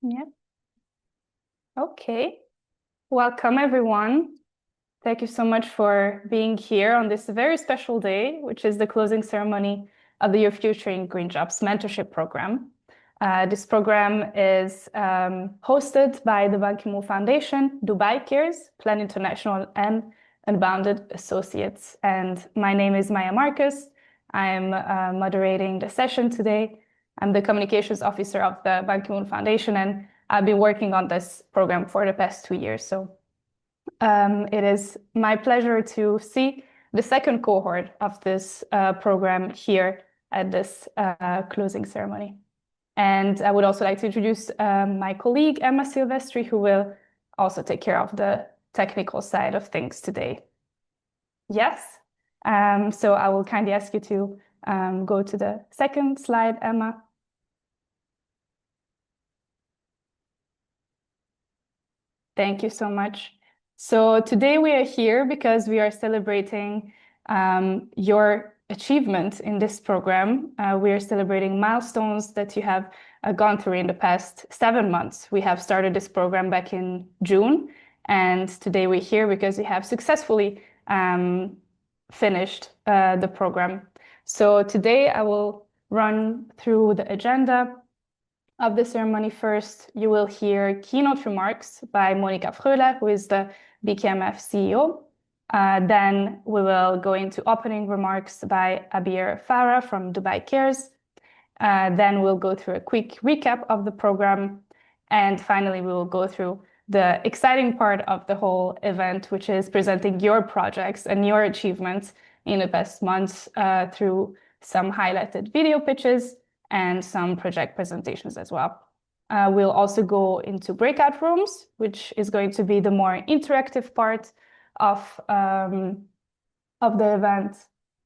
Yeah. Okay. Welcome, everyone. Thank you so much for being here on this very special day, which is the closing ceremony of the Your Future in Green Jobs Mentorship Program. This program is hosted by the Ban Ki-moon Foundation, Dubai Cares, Plan International, and Unbounded Associates. And my name is Maya Marcus. I'm moderating the session today. I'm the communications officer of the Ban Ki-moon Foundation, and I've been working on this program for the past 2 years. So it is my pleasure to see the second cohort of this program here at this closing ceremony. And I would also like to introduce my colleague, Emma Silvestri, who will also take care of the technical side of things today. Yes. So I will kindly ask you to go to the second slide, Emma. Thank you so much. So today we are here because we are celebrating your achievement in this program. We are celebrating milestones that you have gone through in the past 7 months. We have started this program back in June, and today we're here because we have successfully finished the program. So today I will run through the agenda of the ceremony. First, you will hear keynote remarks by Monica Fröhler, who is the BKMF CEO. Then we will go into opening remarks by Abir Farah from Dubai Cares. Then we'll go through a quick recap of the program. And finally, we will go through the exciting part of the whole event, which is presenting your projects and your achievements in the past months through some highlighted video pitches and some project presentations as well. We'll also go into breakout rooms, which is going to be the more interactive part of the event.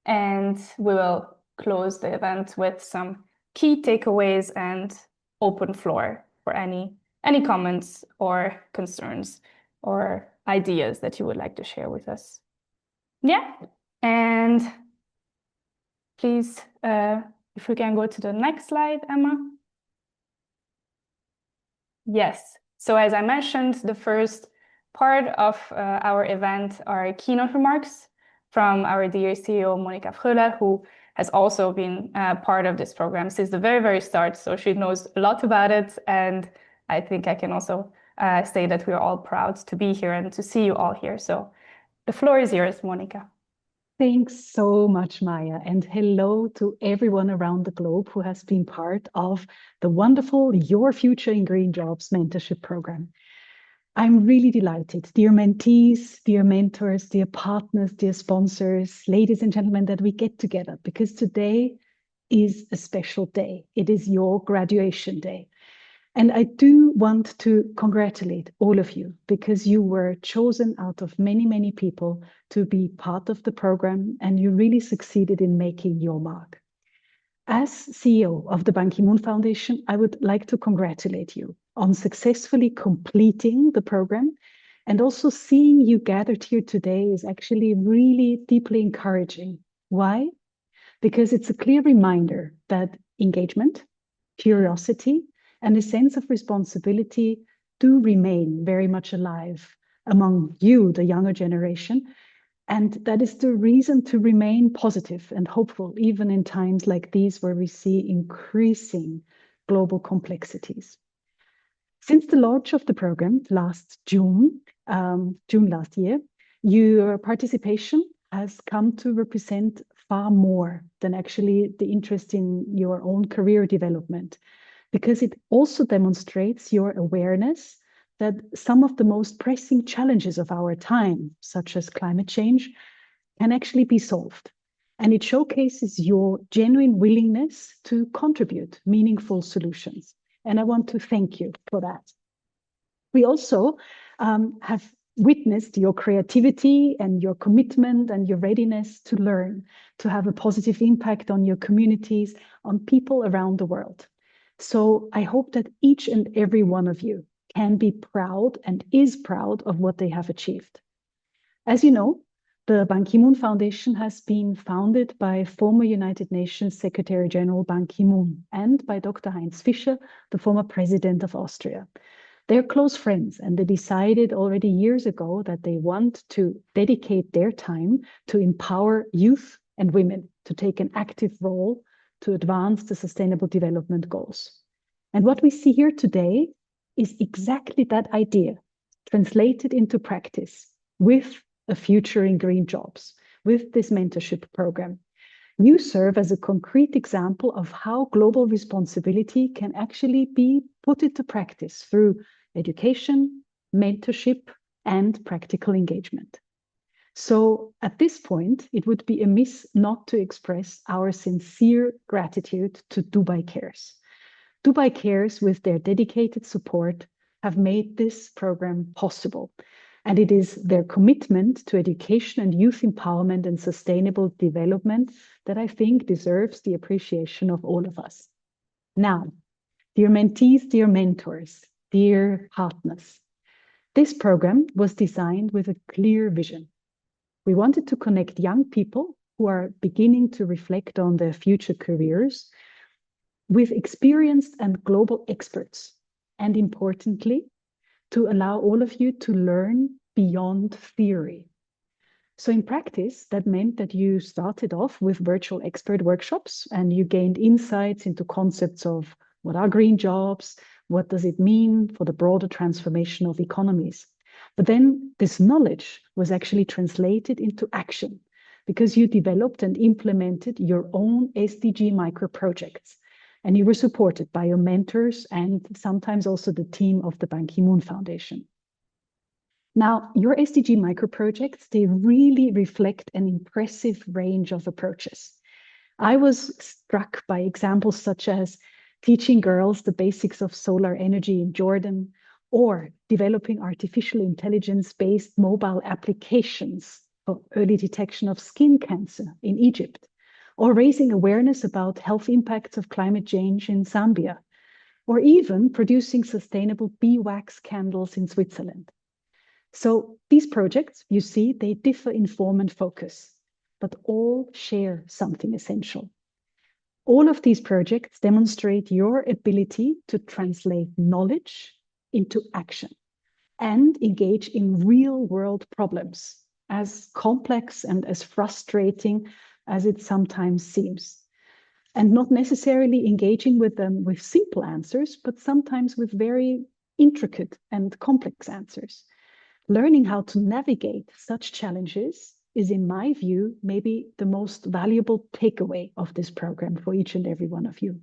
And we will close the event with some key takeaways and open floor for any comments or concerns or ideas that you would like to share with us. Yeah, and please, if we can go to the next slide, Emma. Yes. So as I mentioned, the first part of our event are keynote remarks from our dear CEO, Monica Fröhler, who has also been part of this program since the very, very start. So she knows a lot about it. And I think I can also say that we're all proud to be here and to see you all here. So the floor is yours, Monica. Thanks so much, Maya, and hello to everyone around the globe who has been part of the wonderful Your Future in Green Jobs mentorship program. I'm really delighted, dear mentees, dear mentors, dear partners, dear sponsors, ladies and gentlemen, that we get together because today is a special day. It is your graduation day. And I do want to congratulate all of you because you were chosen out of many, many people to be part of the program, and you really succeeded in making your mark. As CEO of the Ban Ki-moon Foundation, I would like to congratulate you on successfully completing the program, and also seeing you gathered here today is actually really deeply encouraging. Why? Because it's a clear reminder that engagement, curiosity, and a sense of responsibility do remain very much alive among you, the younger generation. And that is the reason to remain positive and hopeful, even in times like these where we see increasing global complexities. Since the launch of the program last June last year, your participation has come to represent far more than actually the interest in your own career development, because it also demonstrates your awareness that some of the most pressing challenges of our time, such as climate change, can actually be solved. And it showcases your genuine willingness to contribute meaningful solutions. And I want to thank you for that. We also have witnessed your creativity and your commitment and your readiness to learn, to have a positive impact on your communities, on people around the world. So I hope that each and every one of you can be proud and is proud of what they have achieved. As you know, The Ban Ki-moon Foundation has been founded by former United Nations Secretary General Ban Ki-moon and by Dr. Heinz Fischer, the former president of Austria. They're close friends, and they decided already years ago that they want to dedicate their time to empower youth and women to take an active role to advance the Sustainable Development Goals. And what we see here today is exactly that idea translated into practice with a future in green jobs, with this mentorship program. You serve as a concrete example of how global responsibility can actually be put into practice through education, mentorship, and practical engagement. So at this point, it would be amiss not to express our sincere gratitude to Dubai Cares. Dubai Cares, with their dedicated support, have made this program possible. And it is their commitment to education and youth empowerment and sustainable development that I think deserves the appreciation of all of us. Now, dear mentees, dear mentors, dear partners, this program was designed with a clear vision. We wanted to connect young people who are beginning to reflect on their future careers with experienced and global experts, and importantly, to allow all of you to learn beyond theory. So in practice, that meant that you started off with virtual expert workshops and you gained insights into concepts of what are green jobs, what does it mean for the broader transformation of economies. But then this knowledge was actually translated into action because you developed and implemented your own SDG micro projects. And you were supported by your mentors and sometimes also the team of the Ban Ki-moon Foundation. Now, your SDG microprojects, they really reflect an impressive range of approaches. I was struck by examples such as teaching girls the basics of solar energy in Jordan, or developing artificial intelligence-based mobile applications for early detection of skin cancer in Egypt, or raising awareness about health impacts of climate change in Zambia, or even producing sustainable beeswax candles in Switzerland. So these projects, you see, they differ in form and focus, but all share something essential. All of these projects demonstrate your ability to translate knowledge into action and engage in real-world problems, as complex and as frustrating as it sometimes seems. And not necessarily engaging with them with simple answers, but sometimes with very intricate and complex answers. Learning how to navigate such challenges is, in my view, maybe the most valuable takeaway of this program for each and every one of you.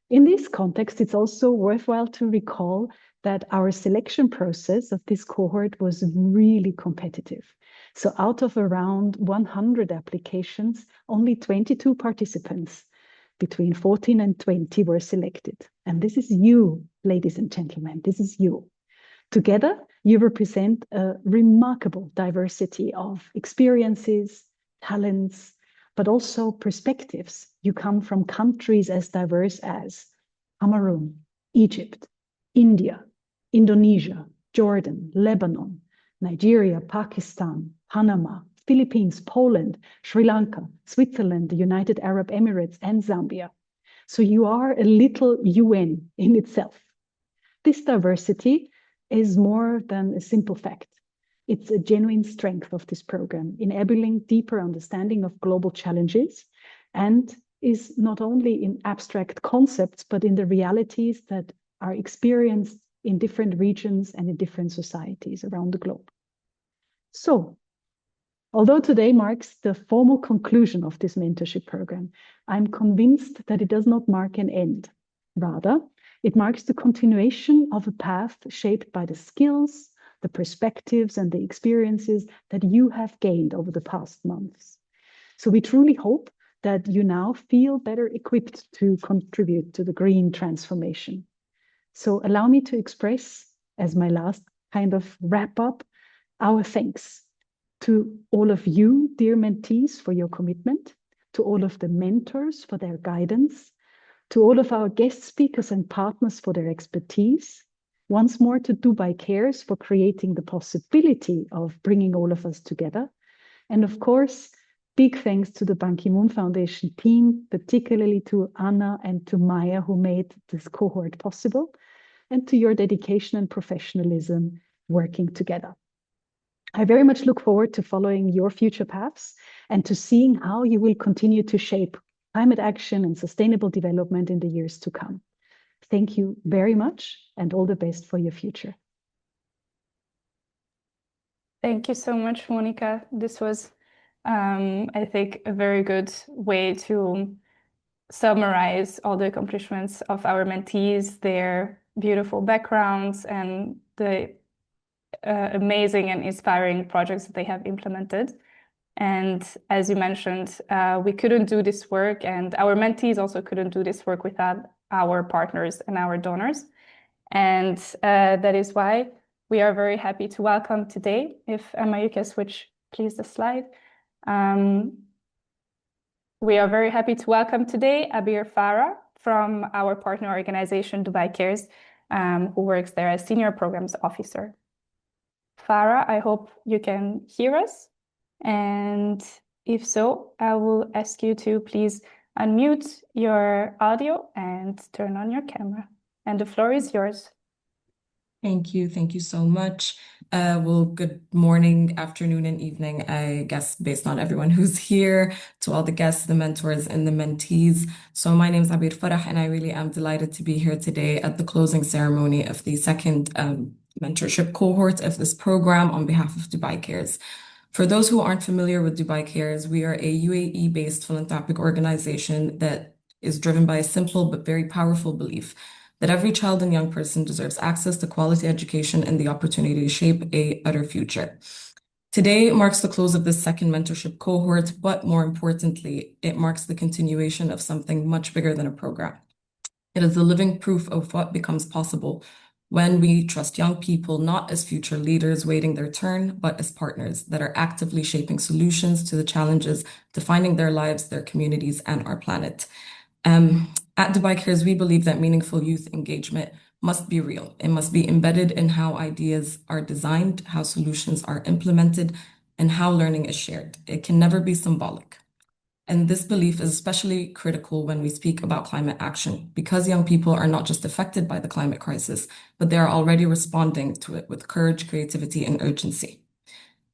In this context, it's also worthwhile to recall that our selection process of this cohort was really competitive. So out of around 100 applications, only 22 participants between 14 and 20 were selected. And this is you, ladies and gentlemen, this is you. Together, you represent a remarkable diversity of experiences, talents, but also perspectives. You come from countries as diverse as Cameroon, Egypt, India, Indonesia, Jordan, Lebanon, Nigeria, Pakistan, Panama, Philippines, Poland, Sri Lanka, Switzerland, the United Arab Emirates, and Zambia. So you are a little UN in itself. This diversity is more than a simple fact. It's a genuine strength of this program, enabling deeper understanding of global challenges, and is not only in abstract concepts, but in the realities that are experienced in different regions and in different societies around the globe. So, although today marks the formal conclusion of this mentorship program, I'm convinced that it does not mark an end. Rather, it marks the continuation of a path shaped by the skills, the perspectives, and the experiences that you have gained over the past months. So we truly hope that you now feel better equipped to contribute to the green transformation. So allow me to express, as my last kind of wrap up, our thanks to all of you, dear mentees, for your commitment, to all of the mentors for their guidance, to all of our guest speakers and partners for their expertise, once more to Dubai Cares for creating the possibility of bringing all of us together, And of course, big thanks to the Ban Ki-moon Foundation team, particularly to Anna and to Maya, who made this cohort possible, and to your dedication and professionalism working together. I very much look forward to following your future paths and to seeing how you will continue to shape climate action and sustainable development in the years to come. Thank you very much and all the best for your future. Thank you so much, Monica. This was, I think, a very good way to summarize all the accomplishments of our mentees, their beautiful backgrounds, and the amazing and inspiring projects that they have implemented. And as you mentioned, we couldn't do this work, and our mentees also couldn't do this work without our partners and our donors. And that is why we are very happy to welcome today, if Emma, you can switch, please, the slide. We are very happy to welcome today Abir Farah from our partner organization, Dubai Cares, who works there as Senior Programs Officer. Farah, I hope you can hear us. And if so, I will ask you to please unmute your audio and turn on your camera. And the floor is yours. Thank you. Thank you so much. Well, good morning, afternoon, and evening, I guess, based on everyone who's here, to all the guests, the mentors, and the mentees. So my name is Abir Farah, and I really am delighted to be here today at the closing ceremony of the second mentorship cohort of this program on behalf of Dubai Cares. For those who aren't familiar with Dubai Cares, we are a UAE-based philanthropic organization that is driven by a simple but very powerful belief that every child and young person deserves access to quality education and the opportunity to shape a better future. Today marks the close of this second mentorship cohort, but more importantly, it marks the continuation of something much bigger than a program. It is the living proof of what becomes possible when we trust young people not as future leaders waiting their turn, but as partners that are actively shaping solutions to the challenges defining their lives, their communities, and our planet. At Dubai Cares, we believe that meaningful youth engagement must be real. It must be embedded in how ideas are designed, how solutions are implemented, and how learning is shared. It can never be symbolic. And this belief is especially critical when we speak about climate action, because young people are not just affected by the climate crisis, but they are already responding to it with courage, creativity, and urgency.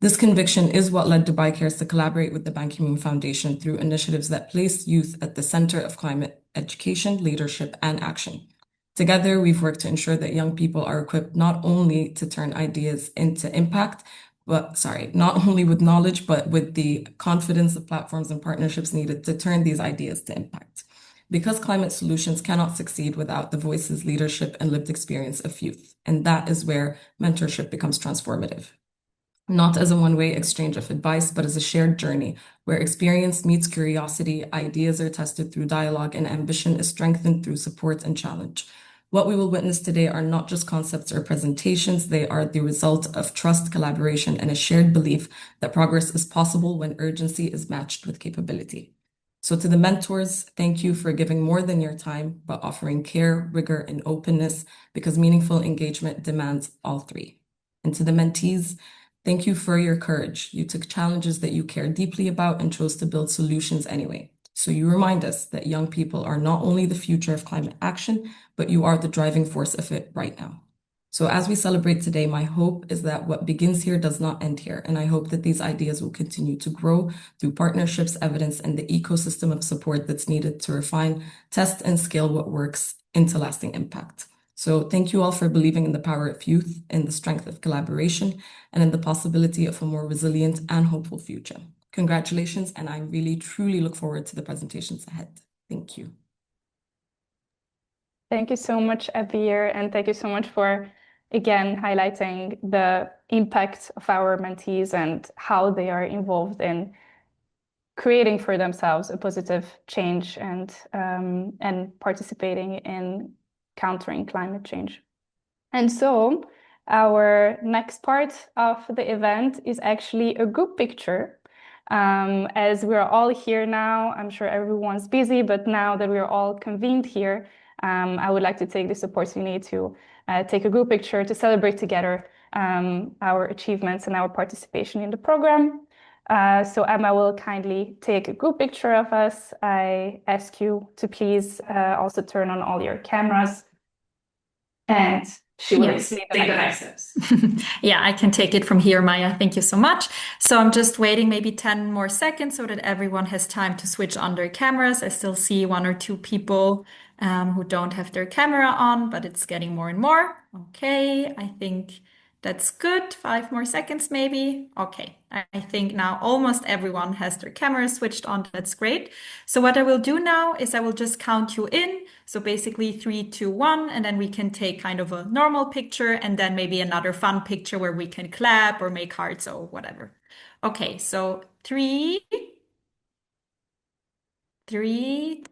This conviction is what led Dubai Cares to collaborate with the Ban Ki-moon Foundation through initiatives that place youth at the center of climate education, leadership, and action. Together, we've worked to ensure that young people are equipped not only to turn ideas into impact, not only with knowledge, but with the confidence, the platforms, and partnerships needed to turn these ideas to impact. Because climate solutions cannot succeed without the voices, leadership, and lived experience of youth. And that is where mentorship becomes transformative. Not as a one-way exchange of advice, but as a shared journey where experience meets curiosity, ideas are tested through dialogue, and ambition is strengthened through support and challenge. What we will witness today are not just concepts or presentations, they are the result of trust, collaboration, and a shared belief that progress is possible when urgency is matched with capability. So to the mentors, thank you for giving more than your time, but offering care, rigor, and openness, because meaningful engagement demands all three. And to the mentees, thank you for your courage. You took challenges that you care deeply about and chose to build solutions anyway. So you remind us that young people are not only the future of climate action, but you are the driving force of it right now. So as we celebrate today, my hope is that what begins here does not end here. And I hope that these ideas will continue to grow through partnerships, evidence, and the ecosystem of support that's needed to refine, test, and scale what works into lasting impact. So thank you all for believing in the power of youth, in the strength of collaboration, and in the possibility of a more resilient and hopeful future. Congratulations, and I really, truly look forward to the presentations ahead. Thank you. Thank you so much, Abir, and thank you so much for, again, highlighting the impact of our mentees and how they are involved in creating for themselves a positive change and participating in countering climate change. And so our next part of the event is actually a group picture. As we're all here now, I'm sure everyone's busy, but now that we're all convened here, I would like to take this opportunity to take a group picture to celebrate together our achievements and our participation in the program. So Emma will kindly take a group picture of us. I ask you to please also turn on all your cameras, and she will explain the next steps. Yeah, I can take it from here, Maya. Thank you so much. So I'm just waiting maybe 10 more seconds so that everyone has time to switch on their cameras. I still see one or two people who don't have their camera on, but it's getting more and more. Okay, I think that's good. 5 more seconds, maybe. Okay, I think now almost everyone has their camera switched on. That's great. So what I will do now is I will just count you in. So basically 3, 2, 1, and then we can take kind of a normal picture and then maybe another fun picture where we can clap or make hearts or whatever. Okay, so 3, 3,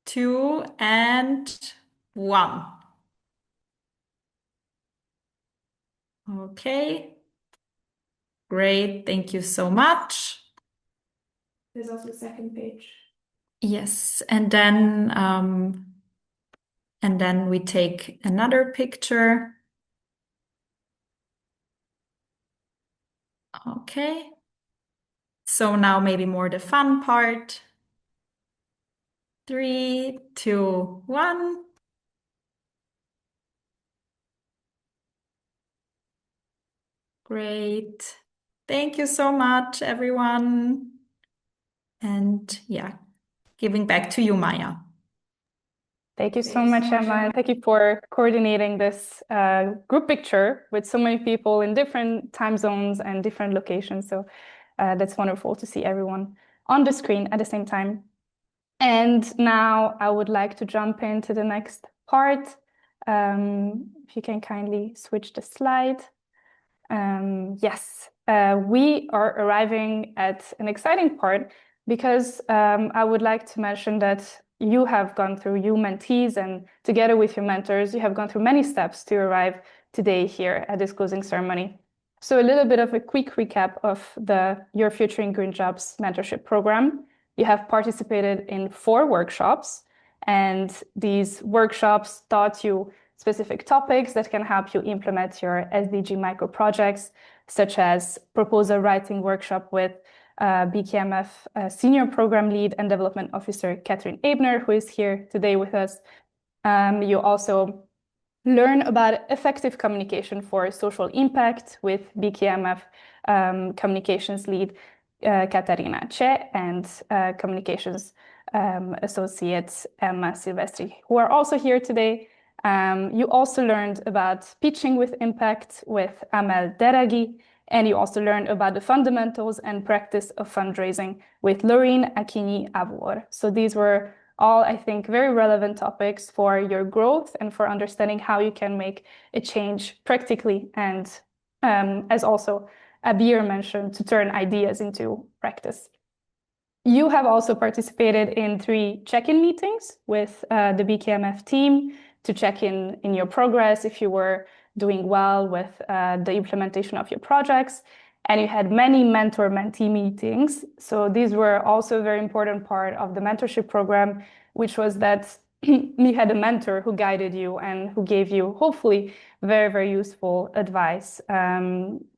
2, and 1. Okay, great. Thank you so much. There's also a second page. Yes, and then we take another picture. Okay. So now maybe more the fun part. 3, 2, 1. Great. Thank you so much, everyone. And yeah, giving back to you, Maya. Thank you so much, Emma, and thank you for coordinating this group picture with so many people in different time zones and different locations. So that's wonderful to see everyone on the screen at the same time. And now I would like to jump into the next part. If you can kindly switch the slide. Yes, we are arriving at an exciting part because I would like to mention that you have gone through, you mentees, and together with your mentors, you have gone through many steps to arrive today here at this closing ceremony. So a little bit of a quick recap of the Your Future in Green Jobs mentorship program. You have participated in 4 workshops, and these workshops taught you specific topics that can help you implement your SDG micro projects, such as proposal writing workshop with BKMF Senior Program Lead and Development Officer Catherine Abner, who is here today with us. You also learn about effective communication for social impact with BKMF Communications Lead Katarina Che and Communications Associate Emma Silvestri, who are also here today. You also learned about pitching with impact with Amel Deragi, and you also learned about the fundamentals and practice of fundraising with Loreen Akini Abor. So these were all, I think, very relevant topics for your growth and for understanding how you can make a change practically, and as also Abir mentioned, to turn ideas into practice. You have also participated in 3 check-in meetings with the BKMF team to check in your progress, if you were doing well with the implementation of your projects. And you had many mentor-mentee meetings. So these were also a very important part of the mentorship program, which was that you had a mentor who guided you and who gave you, hopefully, very, very useful advice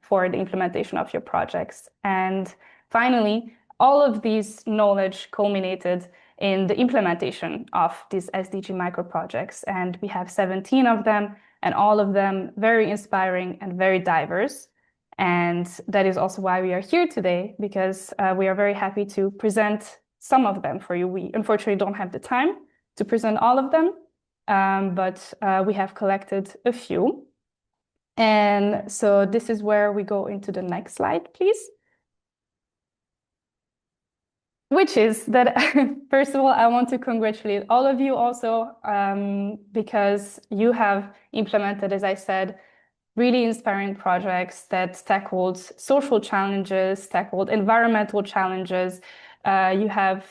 for the implementation of your projects. And finally, all of these knowledge culminated in the implementation of these SDG micro projects. And we have 17 of them, and all of them very inspiring and very diverse. And that is also why we are here today, because we are very happy to present some of them for you. We unfortunately don't have the time to present all of them, but we have collected a few. And so this is where we go into the next slide, please. Which is that, first of all, I want to congratulate all of you also, because you have implemented, as I said, really inspiring projects that tackled social challenges, tackled environmental challenges. You have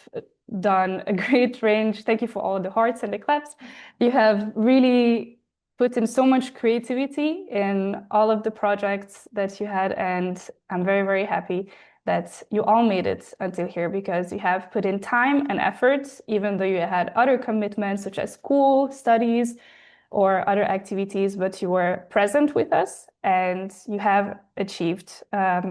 done a great range. Thank you for all the hearts and the claps. You have really put in so much creativity in all of the projects that you had, and I'm very, very happy that you all made it until here, because you have put in time and effort, even though you had other commitments such as school, studies, or other activities, but you were present with us and you have achieved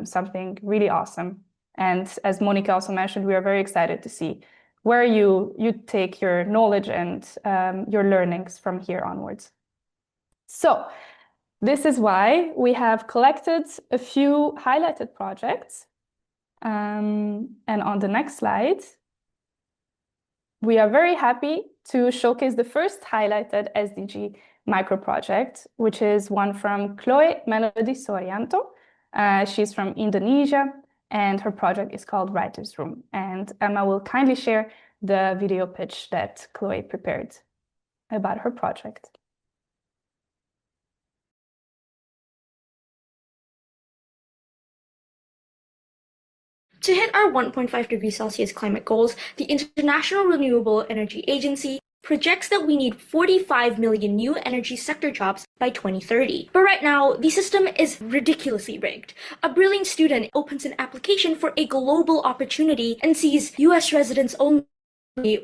something really awesome. And as Monica also mentioned, we are very excited to see where you take your knowledge and your learnings from here onwards. So this is why we have collected a few highlighted projects. And on the next slide, we are very happy to showcase the first highlighted SDG micro project, which is one from Chloe Melody Sorianto. She's from Indonesia, and her project is called Writer's Room. And Emma will kindly share the video pitch that Chloe prepared about her project. To hit our 1.5 degrees Celsius climate goals, the International Renewable Energy Agency projects that we need 45 million new energy sector jobs by 2030. But right now, the system is ridiculously rigged. A brilliant student opens an application for a global opportunity and sees US residents only,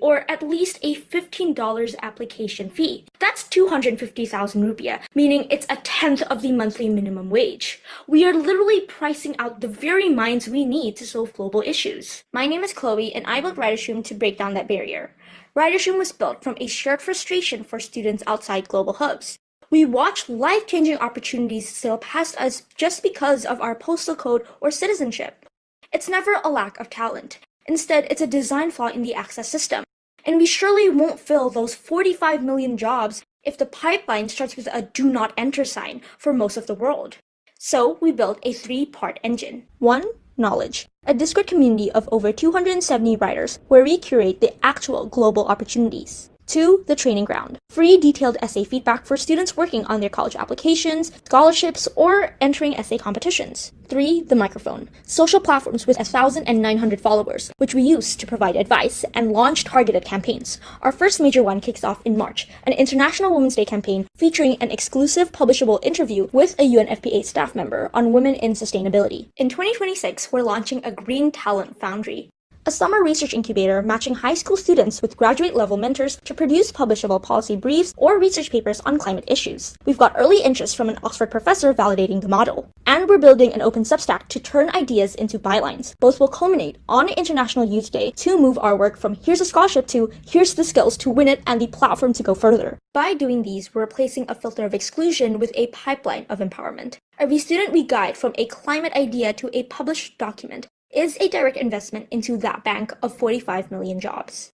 or at least a $15 application fee. That's 250,000 rupiah, meaning it's a tenth of the monthly minimum wage. We are literally pricing out the very minds we need to solve global issues. My name is Chloe, and I built Writer's Room to break down that barrier. Writer's Room was built from a shared frustration for students outside global hubs. We watch life-changing opportunities sail past us just because of our postal code or citizenship. It's never a lack of talent. Instead, it's a design flaw in the access system. And we surely won't fill those 45 million jobs if the pipeline starts with a do not enter sign for most of the world. So we built a 3-part engine. 1. Knowledge, a Discord community of over 270 writers where we curate the actual global opportunities. 2. The training ground, free detailed essay feedback for students working on their college applications, scholarships, or entering essay competitions. 3. The microphone, social platforms with 1,900 followers, which we use to provide advice and launch targeted campaigns. Our first major one kicks off in March, an International Women's Day campaign featuring an exclusive publishable interview with a UNFPA staff member on women in sustainability. In 2026, we're launching a Green Talent Foundry, a summer research incubator matching high school students with graduate-level mentors to produce publishable policy briefs or research papers on climate issues. We've got early interest from an Oxford professor validating the model. And we're building an open Substack to turn ideas into bylines. Both will culminate on International Youth Day to move our work from here's a scholarship to here's the skills to win it and the platform to go further. By doing these, we're replacing a filter of exclusion with a pipeline of empowerment. Every student we guide from a climate idea to a published document is a direct investment into that bank of 45 million jobs.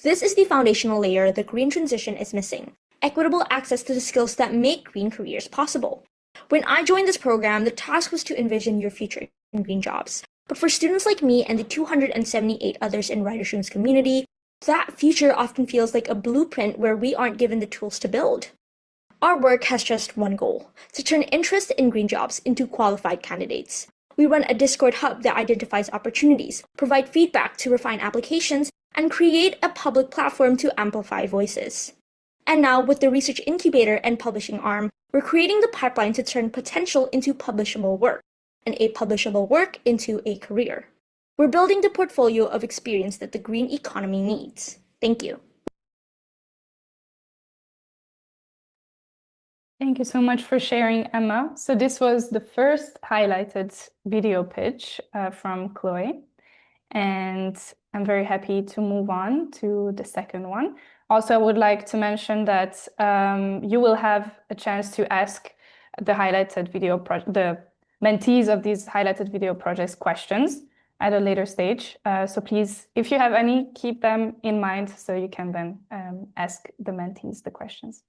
This is the foundational layer the green transition is missing: equitable access to the skills that make green careers possible. When I joined this program, the task was to envision your future in green jobs. But for students like me and the 278 others in Writer's Room's community, that future often feels like a blueprint where we aren't given the tools to build. Our work has just one goal: to turn interest in green jobs into qualified candidates. We run a Discord hub that identifies opportunities, provide feedback to refine applications, and create a public platform to amplify voices. And now, with the research incubator and publishing arm, we're creating the pipeline to turn potential into publishable work, and a publishable work into a career. We're building the portfolio of experience that the green economy needs. Thank you. Thank you so much for sharing, Emma. So this was the first highlighted video pitch from Chloe, and I'm very happy to move on to the second one. Also, I would like to mention that you will have a chance to ask the the mentees of these highlighted video projects questions at a later stage. So please, if you have any, keep them in mind so you can then ask the mentees the questions.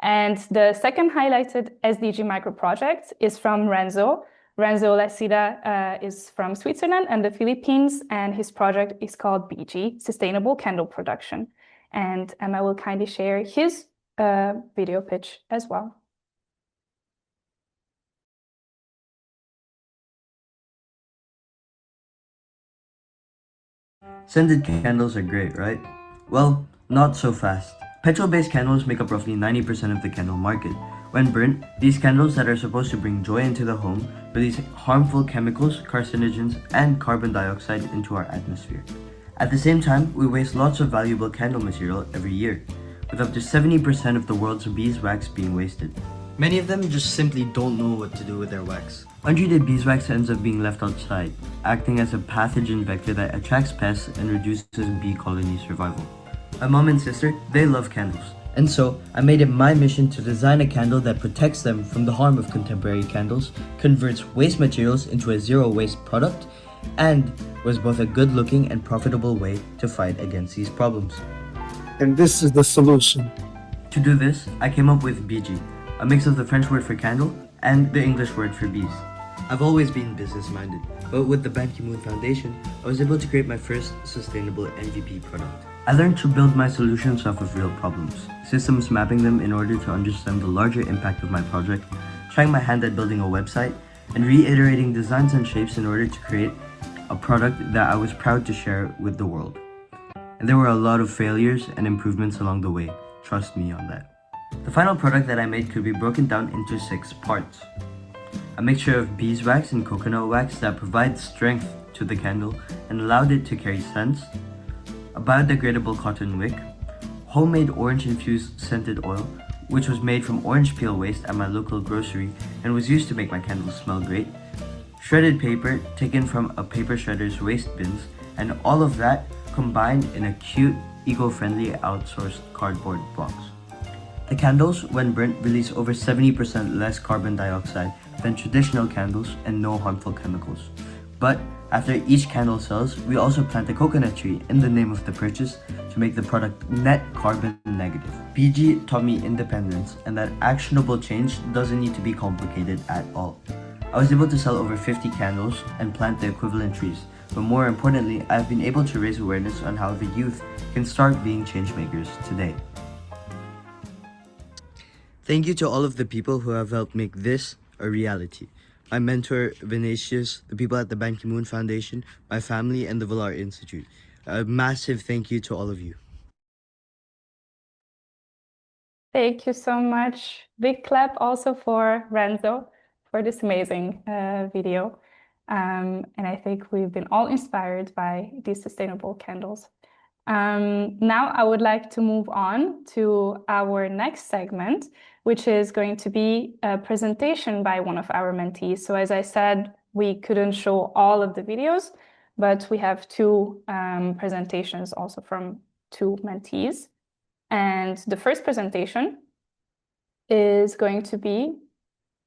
And the second highlighted SDG micro project is from Renzo. Renzo Lecida is from Switzerland and the Philippines, and his project is called BG, Sustainable Candle Production. And Emma will kindly share his video pitch as well. Scented candles are great, right? Well, not so fast. Petrol-based candles make up roughly 90% of the candle market. When burnt, these candles that are supposed to bring joy into the home release harmful chemicals, carcinogens, and carbon dioxide into our atmosphere. At the same time, we waste lots of valuable candle material every year, with up to 70% of the world's beeswax being wasted. Many of them just simply don't know what to do with their wax. Untreated beeswax ends up being left outside, acting as a pathogen vector that attracts pests and reduces bee colony survival. My mom and sister, they love candles. And so, I made it my mission to design a candle that protects them from the harm of contemporary candles, converts waste materials into a zero-waste product, and was both a good-looking and profitable way to fight against these problems. And this is the solution. To do this, I came up with BG, a mix of the French word for candle and the English word for bees. I've always been business-minded, but with the Ban Ki-moon Foundation, I was able to create my first sustainable MVP product. I learned to build my solutions off of real problems, systems mapping them in order to understand the larger impact of my project, trying my hand at building a website, and reiterating designs and shapes in order to create a product that I was proud to share with the world. And there were a lot of failures and improvements along the way, trust me on that. The final product that I made could be broken down into 6 parts. A mixture of beeswax and coconut wax that provides strength to the candle and allowed it to carry scents, a biodegradable cotton wick, homemade orange-infused scented oil, which was made from orange peel waste at my local grocery and was used to make my candles smell great, shredded paper taken from a paper shredder's waste bins, and all of that combined in a cute, eco-friendly outsourced cardboard box. The candles, when burnt, release over 70% less carbon dioxide than traditional candles and no harmful chemicals. But after each candle sells, we also plant a coconut tree in the name of the purchase to make the product net carbon negative. BG taught me independence and that actionable change doesn't need to be complicated at all. I was able to sell over 50 candles and plant the equivalent trees, but more importantly, I've been able to raise awareness on how the youth can start being changemakers today. Thank you to all of the people who have helped make this a reality. My mentor, Vinicius, the people at the Ban Ki-moon Foundation, my family, and the Villar Institute. A massive thank you to all of you. Thank you so much. Big clap also for Renzo for this amazing video. And I think we've been all inspired by these sustainable candles. Now I would like to move on to our next segment, which is going to be a presentation by one of our mentees. So as I said, we couldn't show all of the videos, but we have 2 presentations also from 2 mentees. And the first presentation is going to be,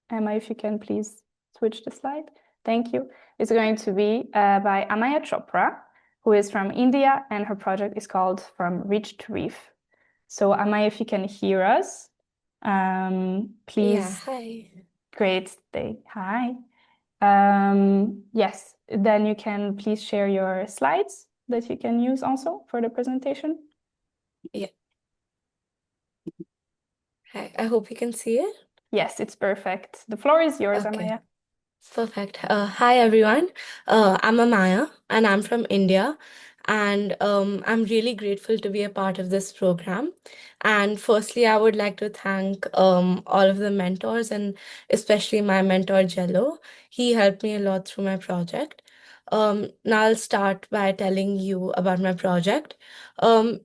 Emma, if you can please switch the slide. Thank you. It's going to be by Amaya Chopra, who is from India, and her project is called From Reach to Reef. So Amaya, if you can hear us, please. Yeah, hi. Great. Hi. Yes, then you can please share your slides that you can use also for the presentation. Yeah. Hi, I hope you can see it. Yes, it's perfect. The floor is yours, Okay. Amaya. Perfect. Hi everyone. I'm Amaya and I'm from India. And I'm really grateful to be a part of this program. And firstly, I would like to thank all of the mentors and especially my mentor Jello. He helped me a lot through my project. Now I'll start by telling you about my project.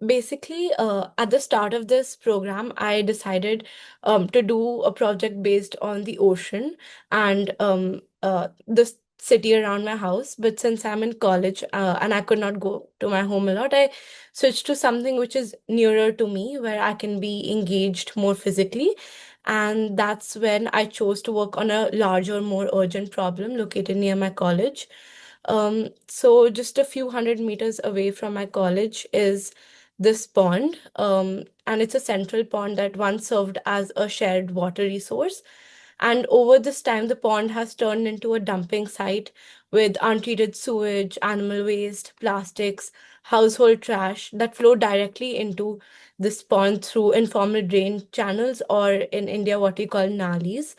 Basically, at the start of this program, I decided to do a project based on the ocean and the city around my house. But since I'm in college and I could not go to my home a lot, I switched to something which is nearer to me, where I can be engaged more physically. And that's when I chose to work on a larger, more urgent problem located near my college. So just a few hundred meters away from my college is this pond, and it's a central pond that once served as a shared water resource. And over this time, the pond has turned into a dumping site with untreated sewage, animal waste, plastics, household trash that flow directly into this pond through informal drain channels, or in India, what we call nalis.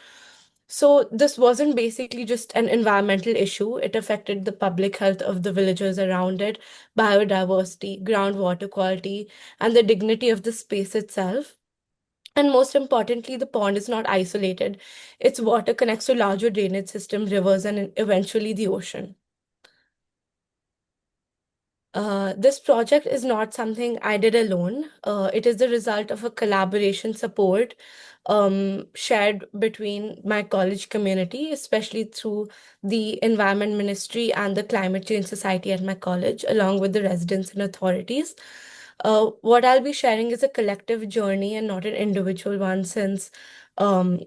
So this wasn't basically just an environmental issue. It affected the public health of the villagers around it, biodiversity, groundwater quality, and the dignity of the space itself. And most importantly, the pond is not isolated. Its water connects to larger drainage system, rivers, and eventually the ocean. This project is not something I did alone. It is the result of a collaboration support shared between my college community, especially through the Environment Ministry and the Climate Change Society at my college, along with the residents and authorities. What I'll be sharing is a collective journey and not an individual one, since um,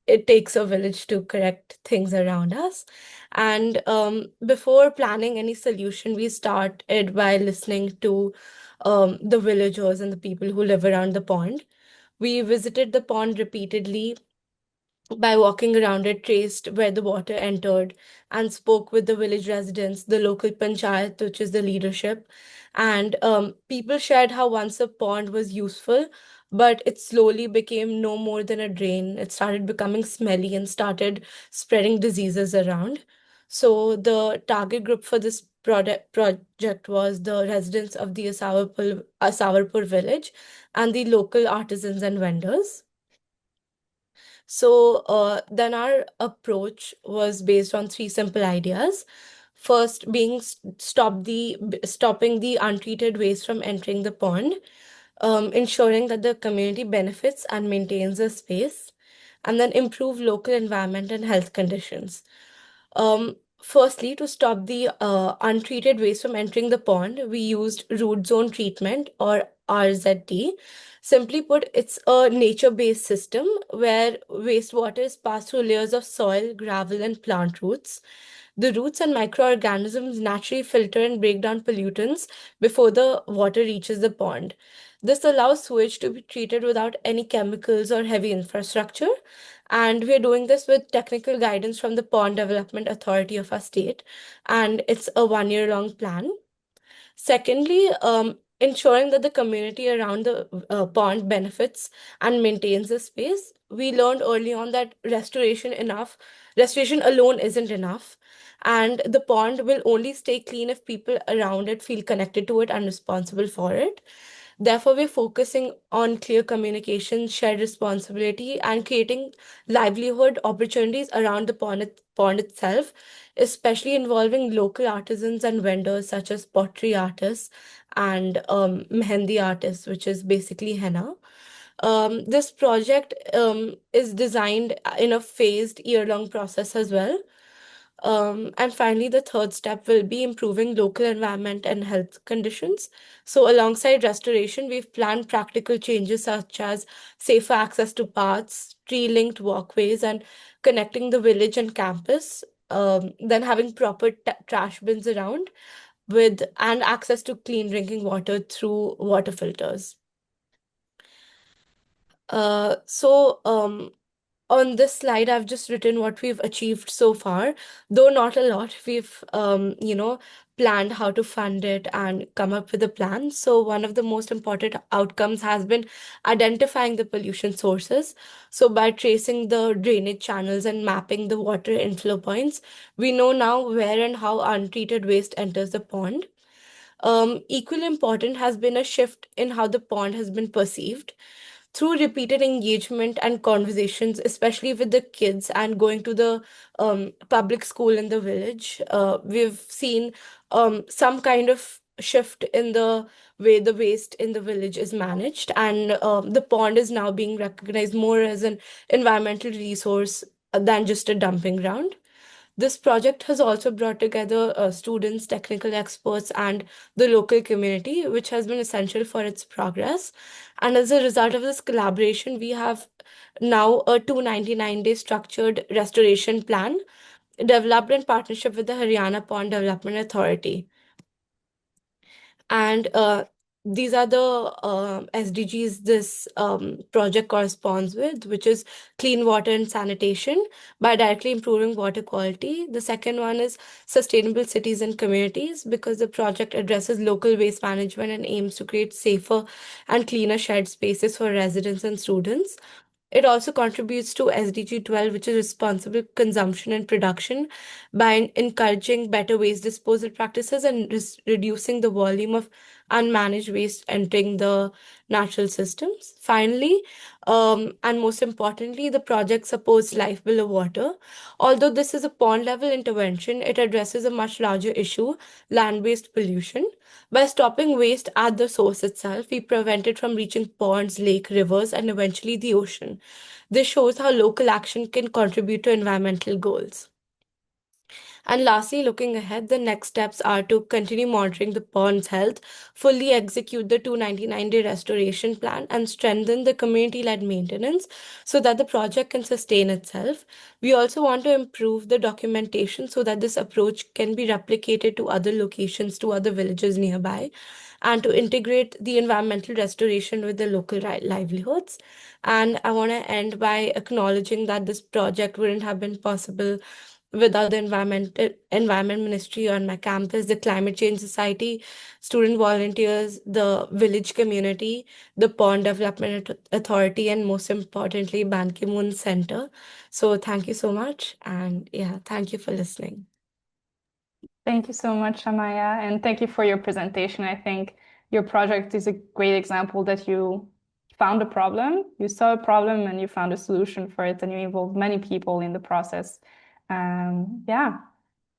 it takes a village to correct things around us. And before planning any solution, we started by listening to the villagers and the people who live around the pond. We visited the pond repeatedly by walking around it, traced where the water entered, and spoke with the village residents, the local panchayat, which is the leadership. And people shared how once a pond was useful, but it slowly became no more than a drain. It started becoming smelly and started spreading diseases around. So the target group for this project was the residents of the Asawarpur village and the local artisans and vendors. So then our approach was based on three simple ideas. First being stopping the untreated waste from entering the pond, ensuring that the community benefits and maintains the space, and then improve local environment and health conditions. Firstly, to stop the untreated waste from entering the pond, we used root zone treatment, or RZT. Simply put, it's a nature-based system where wastewater is passed through layers of soil, gravel, and plant roots. The roots and microorganisms naturally filter and break down pollutants before the water reaches the pond. This allows sewage to be treated without any chemicals or heavy infrastructure. And we are doing this with technical guidance from the Pond Development Authority of our state. And it's a 1 year long plan. Secondly, ensuring that the community around the pond benefits and maintains the space. We learned early on that restoration alone isn't enough. And the pond will only stay clean if people around it feel connected to it and responsible for it. Therefore, we're focusing on clear communication, shared responsibility, and creating livelihood opportunities around the pond itself, especially involving local artisans and vendors such as pottery artists and mehendi artists, which is basically henna. This project is designed in a phased year-long process as well. And finally, the third step will be improving local environment and health conditions. So, alongside restoration, we've planned practical changes such as safer access to paths, tree-linked walkways, and connecting the village and campus. Then having proper trash bins around with and access to clean drinking water through water filters. So on this slide, I've just written what we've achieved so far, though not a lot. We've, planned how to fund it and come up with a plan. So one of the most important outcomes has been identifying the pollution sources. So by tracing the drainage channels and mapping the water inflow points, we know now where and how untreated waste enters the pond. Equally important has been a shift in how the pond has been perceived through repeated engagement and conversations, especially with the kids and going to the public school in the village. We've seen some kind of shift in the way the waste in the village is managed, and the pond is now being recognized more as an environmental resource than just a dumping ground. This project has also brought together students, technical experts, and the local community, which has been essential for its progress. And as a result of this collaboration, we have now a 299-day structured restoration plan developed in partnership with the Haryana Pond Development Authority. And these are the SDGs this project corresponds with, which is clean water and sanitation by directly improving water quality. The second one is sustainable cities and communities, because the project addresses local waste management and aims to create safer and cleaner shared spaces for residents and students. It also contributes to SDG 12, which is responsible consumption and production, by encouraging better waste disposal practices and reducing the volume of and manage waste entering the natural systems. Finally, and most importantly, the project supports life below water. Although this is a pond level intervention, it addresses a much larger issue, land-based pollution. By stopping waste at the source itself, we prevent it from reaching ponds, lake, rivers, and eventually the ocean. This shows how local action can contribute to environmental goals. And lastly, looking ahead, the next steps are to continue monitoring the pond's health, fully execute the 299-day restoration plan, and strengthen the community-led maintenance so that the project can sustain itself. We also want to improve the documentation so that this approach can be replicated to other locations, to other villages nearby, and to integrate the environmental restoration with the local livelihoods. And I want to end by acknowledging that this project wouldn't have been possible without the environment ministry on my campus, the climate change society, student volunteers, the village community, the pond development authority, and most importantly, Ban Ki-moon Center. So thank you so much, and yeah, thank you for listening. Thank you so much, Amaya, and thank you for your presentation. I think your project is a great example that you found a problem, you saw a problem, and you found a solution for it, and you involved many people in the process. Yeah.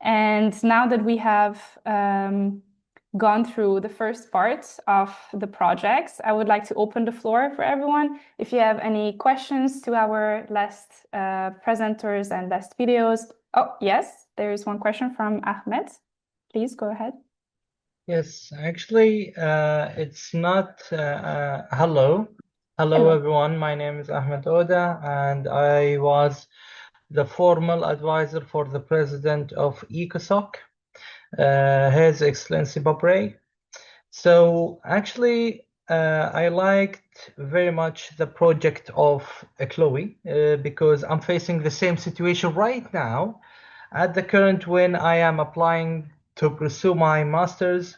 And now that we have gone through the first part of the projects, I would like to open the floor for everyone. If you have any questions to our last presenters and last videos. Oh, yes, there is one question from Ahmed. Please go ahead. Yes, actually, it's not hello. Hello, Hello. everyone. My name is Ahmed Oda, and I was the formal advisor for the president of ECOSOC, His Excellency Bob Ray. So actually, I liked very much the project of Chloe because I'm facing the same situation right now at the current when I am applying to pursue my master's.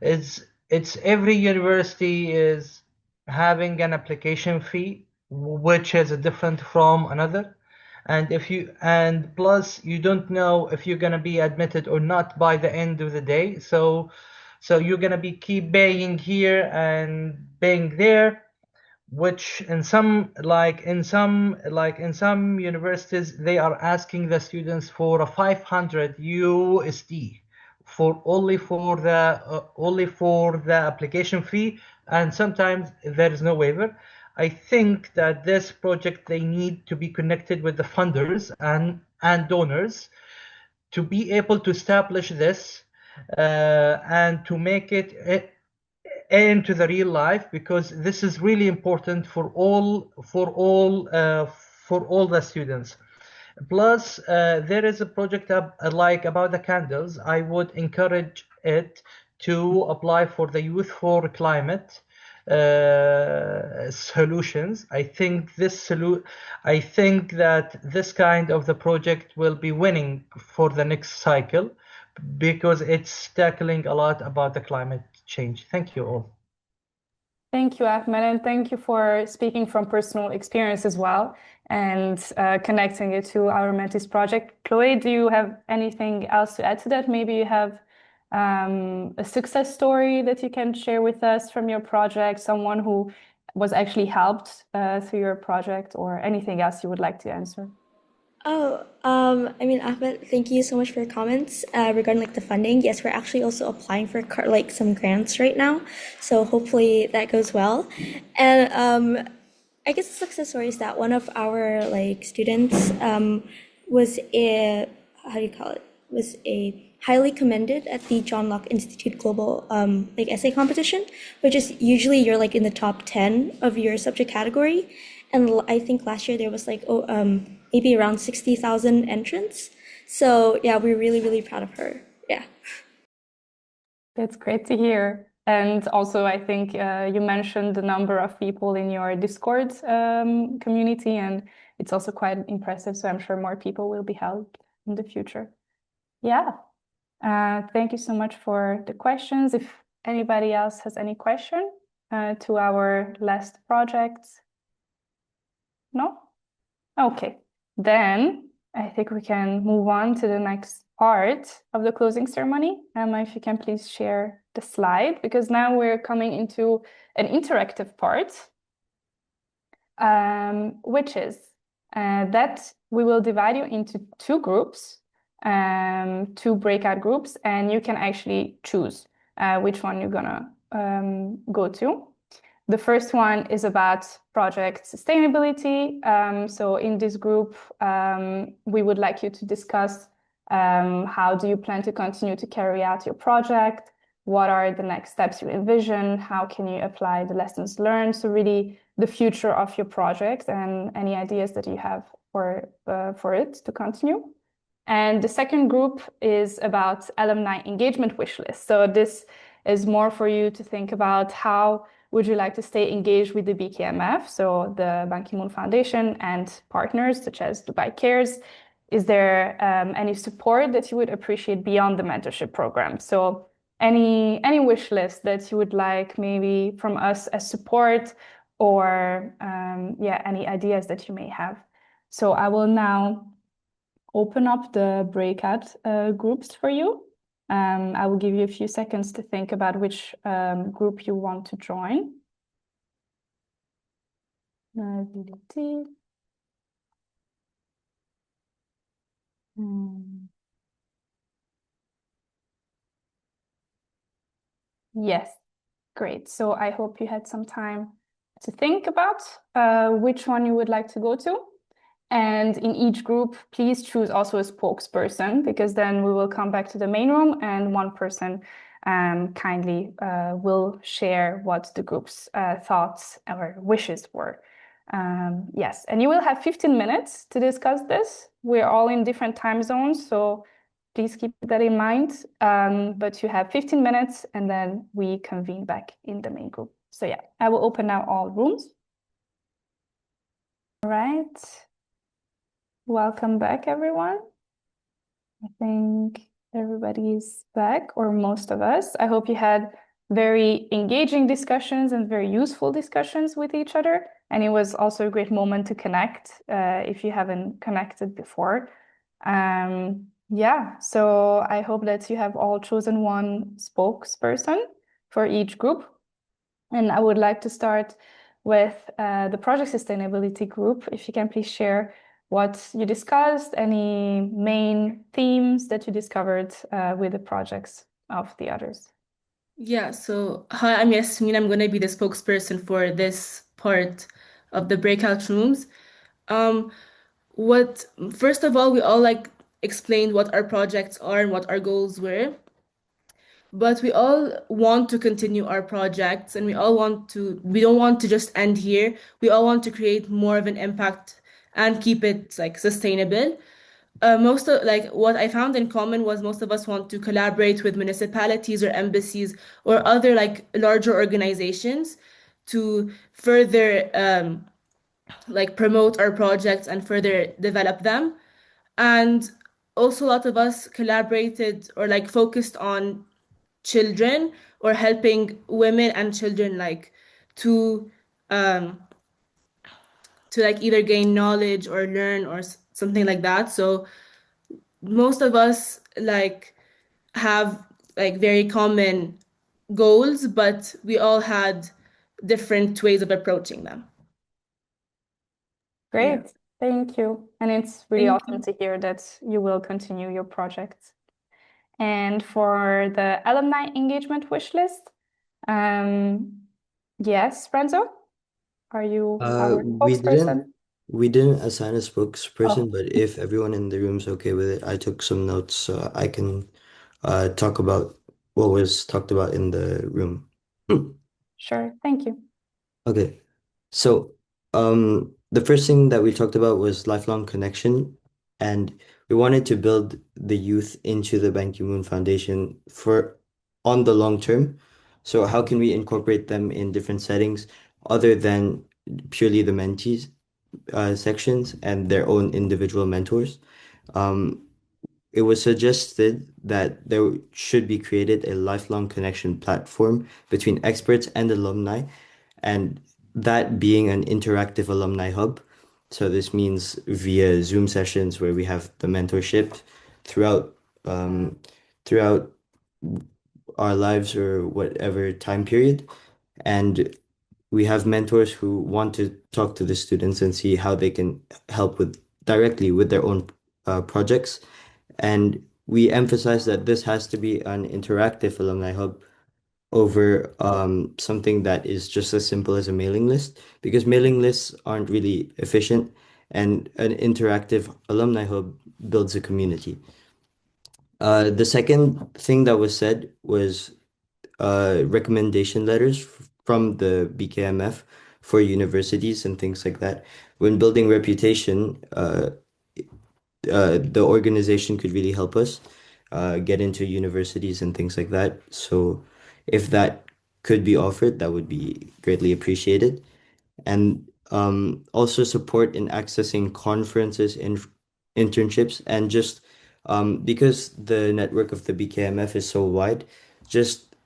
It's every university is having an application fee which is different from another, and plus you don't know if you're gonna be admitted or not by the end of the day. So you're gonna be keep paying here and paying there, which in some universities they are asking the students for a 500 USD for only for the application fee, and sometimes there is no waiver. I think that this project they need to be connected with the funders and donors to be able to establish this and to make it into the real life, because this is really important for all the students. Plus, there is a project like about the candles. I would encourage it to apply for the Youth for Climate solutions. I think that this kind of the project will be winning for the next cycle because it's tackling a lot about the climate change. Thank you all. Thank you, Ahmed, and thank you for speaking from personal experience as well and connecting it to our Mentees project. Chloe, do you have anything else to add to that? Maybe you have a success story that you can share with us from your project, someone who was actually helped through your project, or anything else you would like to answer? I mean, Ahmed, thank you so much for your comments regarding like the funding. Yes, we're actually also applying for like some grants right now, so hopefully that goes well. And I guess the success story is that one of our like students was a how do you call it? Was a highly commended at the John Locke Institute Global like essay competition, which is usually you're like in the top 10 of your subject category. And I think last year there was like maybe around 60,000 entrants. So yeah, we're really, really proud of her. Yeah. That's great to hear. And also, I think you mentioned the number of people in your Discord community, and it's also quite impressive. So I'm sure more people will be helped in the future. Yeah. Thank you so much for the questions. If anybody else has any question to our last project. No? Okay. Then I think we can move on to the next part of the closing ceremony. Emma, if you can please share the slide, because now we're coming into an interactive part, which is that we will divide you into two groups, two breakout groups, and you can actually choose which one you're gonna go to. The first one is about project sustainability. So in this group, we would like you to discuss how do you plan to continue to carry out your project? What are the next steps you envision? How can you apply the lessons learned? So really the future of your project and any ideas that you have for it to continue. And the second group is about alumni engagement wish list. So this is more for you to think about how would you like to stay engaged with the BKMF, so the Ban Ki-moon Foundation and partners such as Dubai Cares? Is there any support that you would appreciate beyond the mentorship program? So any wish list that you would like maybe from us as support or any ideas that you may have. So I will now open up the breakout groups for you. I will give you a few seconds to think about which group you want to join. Yes, great. So I hope you had some time to think about which one you would like to go to. And in each group, please choose also a spokesperson, because then we will come back to the main room and one person kindly will share what the group's thoughts or wishes were. Yes, and you will have 15 minutes to discuss this. We're all in different time zones, so please keep that in mind. But you have 15 minutes and then we convene back in the main group. So yeah, I will open now all rooms. All right. Welcome back, everyone. I think everybody's back, or most of us. I hope you had very engaging discussions and very useful discussions with each other. And it was also a great moment to connect if you haven't connected before. Yeah, so I hope that you have all chosen one spokesperson for each group. And I would like to start with the project sustainability group. If you can please share what you discussed, any main themes that you discovered with the projects of the others. Yeah, so hi, I'm Yasmin. I'm going to be the spokesperson for this part of the breakout rooms. First of all, we all explained what our projects are and what our goals were. But we all want to continue our projects and we don't want to just end here. We all want to create more of an impact and keep it sustainable. What I found in common was most of us want to collaborate with municipalities or embassies or other larger organizations to further promote our projects and further develop them. And also a lot of us collaborated or focused on children or helping women and children to either gain knowledge or learn or something like that. So most of us have very common goals, but we all had different ways of approaching them. Great, thank you. And it's really Thank awesome to hear that you will continue your projects. And for the alumni engagement wish list, yes, Renzo, are you our spokesperson? We didn't assign a spokesperson, but if everyone in the room's okay with it, I took some notes so I can talk about what was talked about in the room. Sure, thank you. Okay, so the first thing that we talked about was lifelong connection, and we wanted to build the youth into the Ban Ki-moon Foundation on the long term. So how can we incorporate them in different settings other than purely the mentees sections and their own individual mentors? It was suggested that there should be created a lifelong connection platform between experts and alumni, and that being an interactive alumni hub. So this means via Zoom sessions where we have the mentorship throughout throughout our lives or whatever time period. And we have mentors who want to talk to the students and see how they can help with directly with their own projects. And we emphasize that this has to be an interactive alumni hub over something that is just as simple as a mailing list, because mailing lists aren't really efficient, and an interactive alumni hub builds a community. The second thing that was said was recommendation letters from the BKMF for universities and things like that. When building reputation, the organization could really help us get into universities and things like that. So if that could be offered, that would be greatly appreciated. And also support in accessing conferences and internships, and just because the network of the BKMF is so wide, just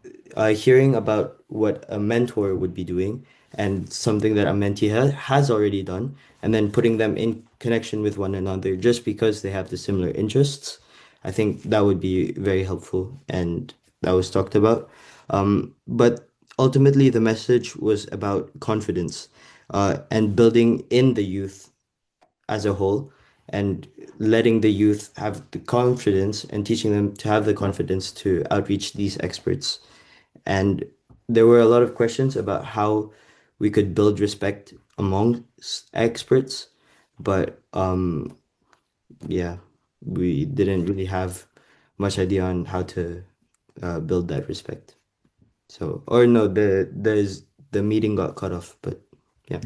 hearing about what a mentor would be doing and something that a mentee has already done, and then putting them in connection with one another just because they have the similar interests. I think that would be very helpful, and that was talked about. But ultimately, the message was about confidence and building in the youth as a whole, and letting the youth have the confidence and teaching them to have the confidence to outreach these experts. And there were a lot of questions about how we could build respect among experts, but yeah, we didn't really have much idea on how to build that respect. So, or no, the meeting got cut off, but yeah.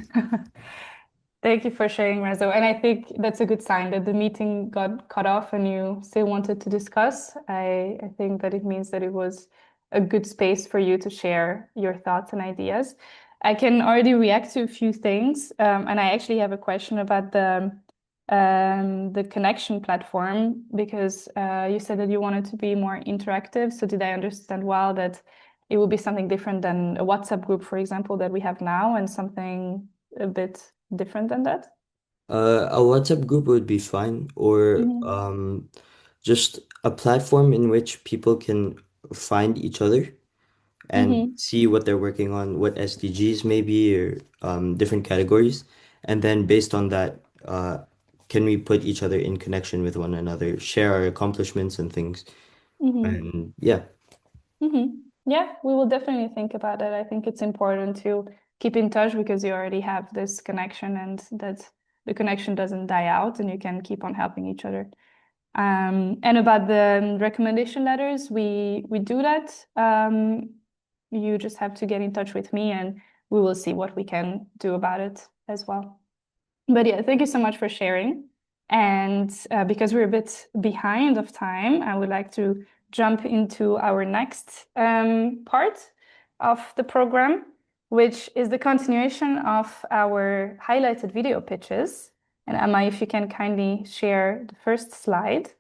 Thank you for sharing, Rezo. And I think that's a good sign that the meeting got cut off and you still wanted to discuss. I think that it means that it was a good space for you to share your thoughts and ideas. I can already react to a few things. And I actually have a question about the connection platform, because you said that you wanted to be more interactive. So did I understand well that it will be something different than a WhatsApp group, for example, that we have now, and something a bit different than that? A WhatsApp group would be fine, or just a platform in which people can find each other and Mm-hmm. see what they're working on, what SDGs maybe, or different categories. And then based on that, can we put each other in connection with one another, share our accomplishments and things. Mm-hmm. And yeah. Mm-hmm. Yeah, we will definitely think about it. I think it's important to keep in touch because you already have this connection, and that the connection doesn't die out and you can keep on helping each other. And about the recommendation letters, we do that. You just have to get in touch with me and we will see what we can do about it as well. But yeah, thank you so much for sharing. And because we're a bit behind of time, I would like to jump into our next part of the program, which is the continuation of our highlighted video pitches. And Amma, if you can kindly share the first slide.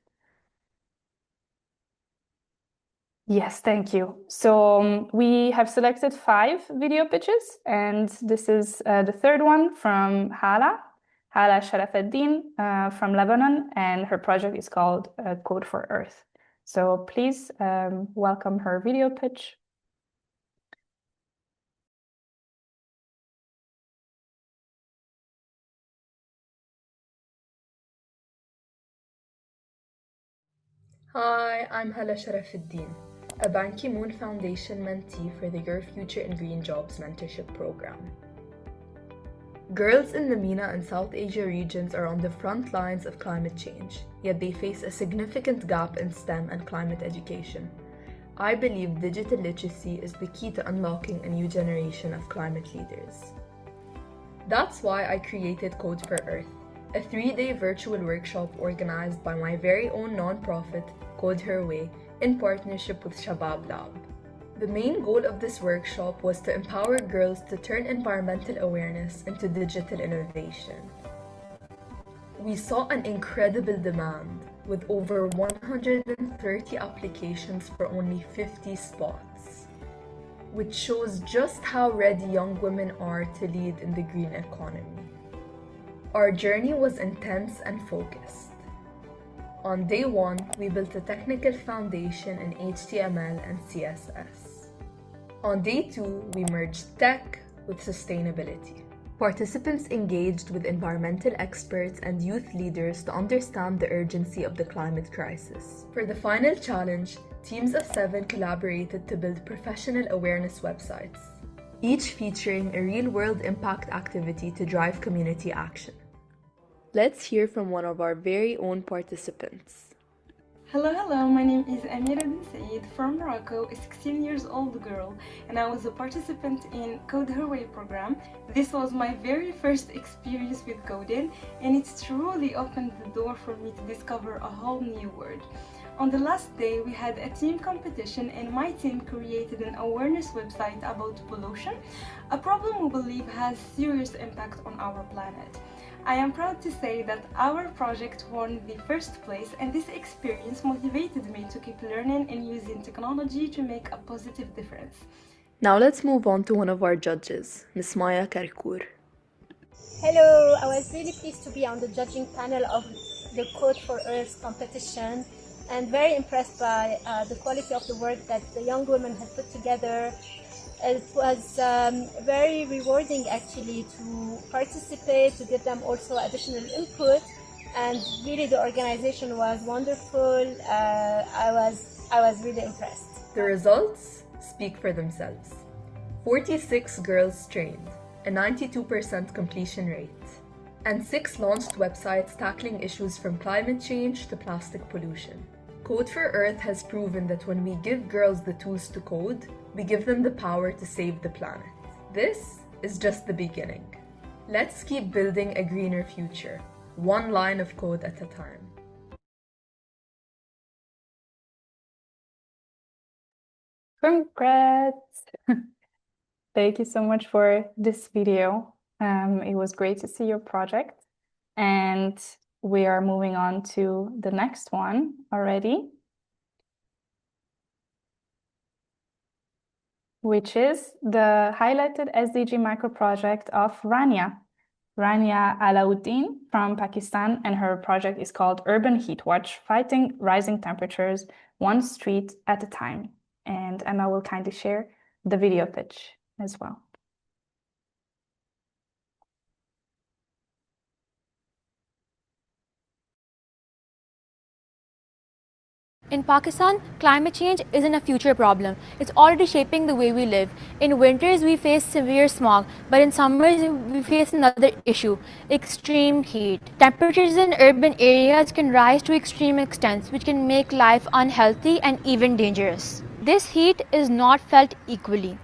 Yes, thank you. So we have selected 5 video pitches, and this is the third one from Hala Sharafuddin from Lebanon, and her project is called Code for Earth. So please welcome her video pitch. Hi, I'm Hala Sharafuddin, a Ban Ki-moon Foundation mentee for the Your Future in Green Jobs mentorship program. Girls in the MENA and South Asia regions are on the front lines of climate change, yet they face a significant gap in STEM and climate education. I believe digital literacy is the key to unlocking a new generation of climate leaders. That's why I created Code for Earth, a 3-day virtual workshop organized by my very own nonprofit, Code Her Way, in partnership with Shabab Lab. The main goal of this workshop was to empower girls to turn environmental awareness into digital innovation. We saw an incredible demand, with over 130 applications for only 50 spots, which shows just how ready young women are to lead in the green economy. Our journey was intense and focused. On day one, we built a technical foundation in HTML and CSS. On day two, we merged tech with sustainability. Participants engaged with environmental experts and youth leaders to understand the urgency of the climate crisis. For the final challenge, teams of 7 collaborated to build professional awareness websites, each featuring a real-world impact activity to drive community action. Let's hear from one of our very own participants. Hello, my name is Amira bin Said from Morocco, a 16 years old girl, and I was a participant in Code Her Way program. This was my very first experience with coding, and it's truly opened the door for me to discover a whole new world. On the last day, we had a team competition, and my team created an awareness website about pollution, a problem we believe has serious impact on our planet. I am proud to say that our project won the first place, and this experience motivated me to keep learning and using technology to make a positive difference. Now let's move on to one of our judges, Ms. Maya Karkour. Hello, I was really pleased to be on the judging panel of the Code for Earth competition and very impressed by the quality of the work that the young women had put together. It was very rewarding actually to participate, to give them also additional input, and really the organization was wonderful. I was really impressed. The results speak for themselves. 46 girls trained, a 92% completion rate, and 6 launched websites tackling issues from climate change to plastic pollution. Code for Earth has proven that when we give girls the tools to code, we give them the power to save the planet. This is just the beginning. Let's keep building a greener future, one line of code at a time. Congrats! Thank you so much for this video. It was great to see your project. And we are moving on to the next one already, which is the highlighted SDG micro project of Rania Alauddin from Pakistan, and her project is called Urban Heat Watch, Fighting Rising Temperatures One Street at a Time. And Emma will kindly share the video pitch as well. In Pakistan, climate change isn't a future problem. It's already shaping the way we live. In winters, we face severe smog, but in summers, we face another issue, extreme heat. Temperatures in urban areas can rise to extreme extents, which can make life unhealthy and even dangerous. This heat is not felt equally.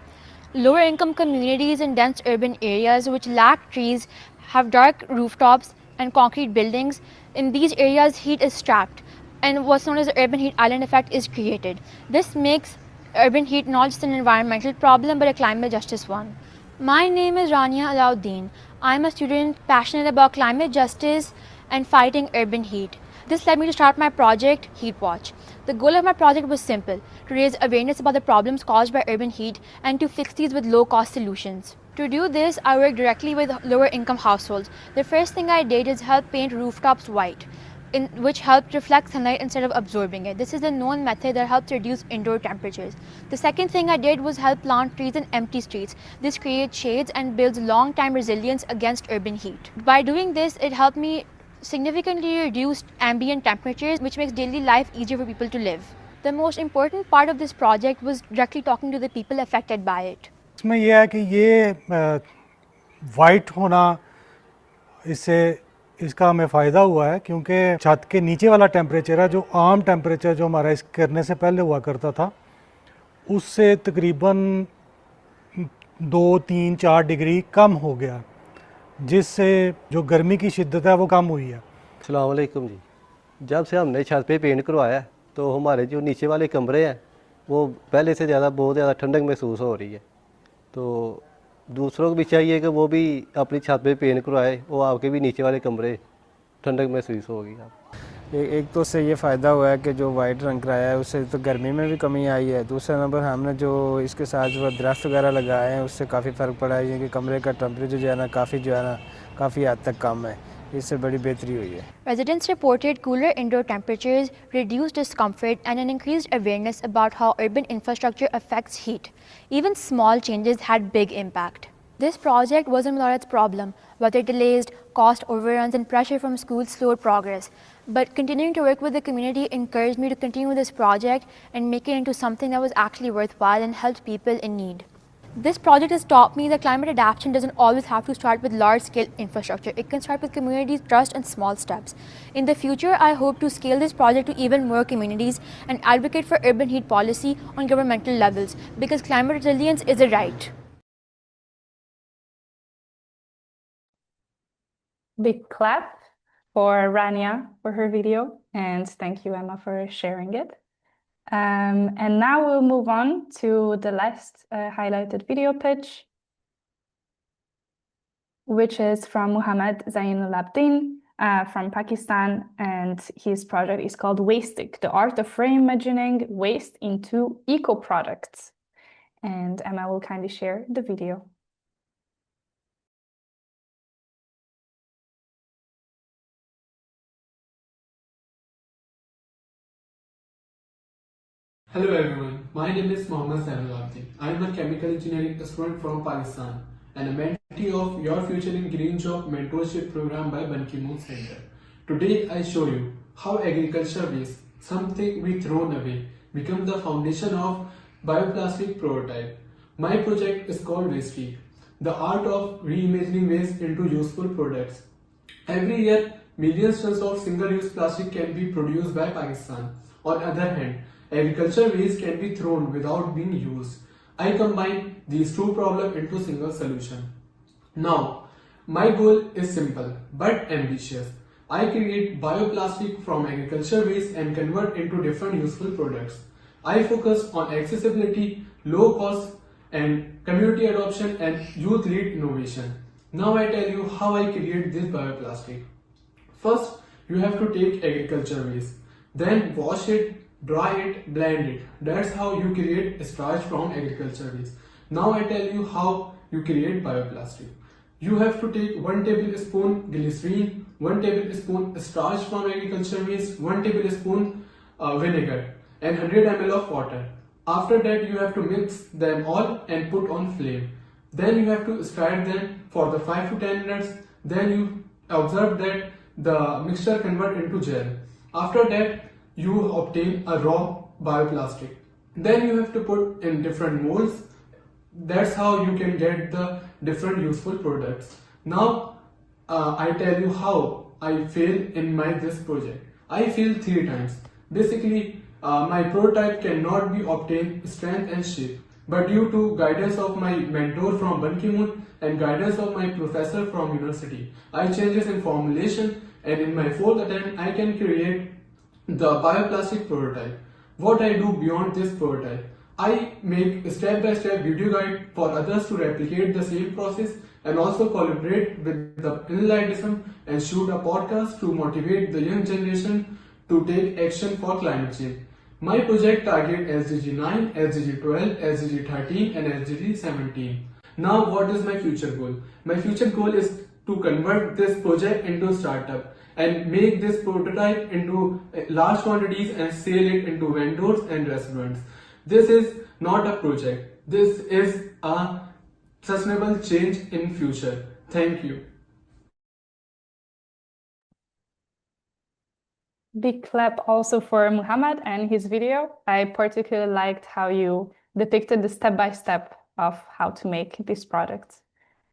Lower income communities in dense urban areas which lack trees, have dark rooftops and concrete buildings. In these areas, heat is trapped, and what's known as the urban heat island effect is created. This makes urban heat not just an environmental problem but a climate justice one. My name is Rania Alauddin. I'm a student passionate about climate justice and fighting urban heat. This led me to start my project, Heat Watch. The goal of my project was simple: to raise awareness about the problems caused by urban heat and to fix these with low-cost solutions. To do this, I worked directly with lower-income households. The first thing I did is help paint rooftops white, which helped reflect sunlight instead of absorbing it. This is a known method that helps reduce indoor temperatures. The second thing I did was help plant trees in empty streets. This creates shades and builds long-time resilience against urban heat. By doing this, it helped me significantly reduce ambient temperatures, which makes daily life easier for people to live. The most important part of this project was directly talking to the people affected by it. इसमें यह है कि ये white होना, इससे इसका हमें फ़ायदा हुआ है क्योंकि छत के नीचे वाला टेम्परेचर है, जो आम टेम्परेचर जो हमारा इस करने से पहले हुआ करता था, उससे तकरीबन 2-3-4 डिग्री कम हो गया, जिससे जो गर्मी की शिद्दत है वो कम हुई है। अस्सलाम वालेकुम जी। जब से हमने छत पे पेंट करवाया तो हमारे जो नीचे वाले कमरे हैं वो पहले से बहुत ज़्यादा ठंडक महसूस हो रही है। तो दूसरों को भी चाहिए कि वो भी अपनी छत पे पेंट करवाए, वो आपके भी नीचे वाले कमरे ठंडक महसूस होगी। आप एक तो उससे ये फ़ायदा हुआ है कि जो वाइट रंग कराया है उससे तो गर्मी में भी कमी आई है। दूसरा नंबर, हमने जो इसके साथ जो दरख्त वगैरह लगाए हैं उससे काफ़ी फ़र्क पड़ा है, कि कमरे का टेम्परेचर जो है ना काफ़ी हद तक कम है। इससे बड़ी बेहतरी हुई है। Residents reported cooler indoor temperatures, reduced discomfort, and an increased awareness about how urban infrastructure affects heat. Even small changes had big impact. This project wasn't without its problem. Weather delays, cost overruns, and pressure from schools slowed progress. But continuing to work with the community encouraged me to continue this project and make it into something that was actually worthwhile and helped people in need. This project has taught me that climate adaptation doesn't always have to start with large-scale infrastructure. It can start with communities, trust, and small steps. In the future, I hope to scale this project to even more communities and advocate for urban heat policy on governmental levels, because climate resilience is a right. Big clap for Rania for her video, and thank you, Emma, for sharing it. And now we'll move on to the last highlighted video pitch, which is from Muhammad Zainul Abdin from Pakistan, and his project is called Wastic, the art of reimagining waste into eco-products. And Emma will kindly share the video. Hello everyone, my name is Mohammad Zainul Abdi. I am a chemical engineering student from Pakistan and a mentee of Your Future in Green Job Mentorship program by Ban Ki-moon Center. Today I show you how agriculture waste, something we thrown away, become the foundation of bioplastic prototype. My project is called Wasty, the art of reimagining waste into useful products. Every year, millions tons of single-use plastic can be produced by Pakistan. On the other hand, agriculture waste can be thrown without being used. I combine these two problems into a single solution. Now, my goal is simple but ambitious. I create bioplastic from agriculture waste and convert into different useful products. I focus on accessibility, low cost, and community adoption and youth-led innovation. Now I tell you how I create this bioplastic. First, you have to take agriculture waste, then wash it, dry it, blend it. That's how you create starch from agriculture waste. Now I tell you how you create bioplastic. You have to take 1 tablespoon glycerine, 1 tablespoon starch from agriculture waste, 1 tablespoon vinegar and 100 ml of water. After that you have to mix them all and put on flame. Then you have to stir them for the 5 to 10 minutes. Then you observe that the mixture convert into gel. After that you obtain a raw bioplastic. Then you have to put in different molds. That's how you can get the different useful products. Now I tell you how I failed in this project. I failed 3 times. Basically my prototype cannot be obtained strength and shape. But due to guidance of my mentor from Ban Ki-moon and guidance of my professor from university, I changes in formulation, and in my 4th attempt I can create the bioplastic prototype. What I do beyond this prototype? I make a step-by-step video guide for others to replicate the same process, and also collaborate with the Enlightism and shoot a podcast to motivate the young generation to take action for climate change. My project target SDG 9, SDG 12, SDG 13 and SDG 17. Now what is my future goal? My future goal is to convert this project into a startup and make this prototype into large quantities and sell it into vendors and restaurants. This is not a project. This is a sustainable change in future. Thank you. Big clap also for Muhammad and his video. I particularly liked how you depicted the step-by-step of how to make these products,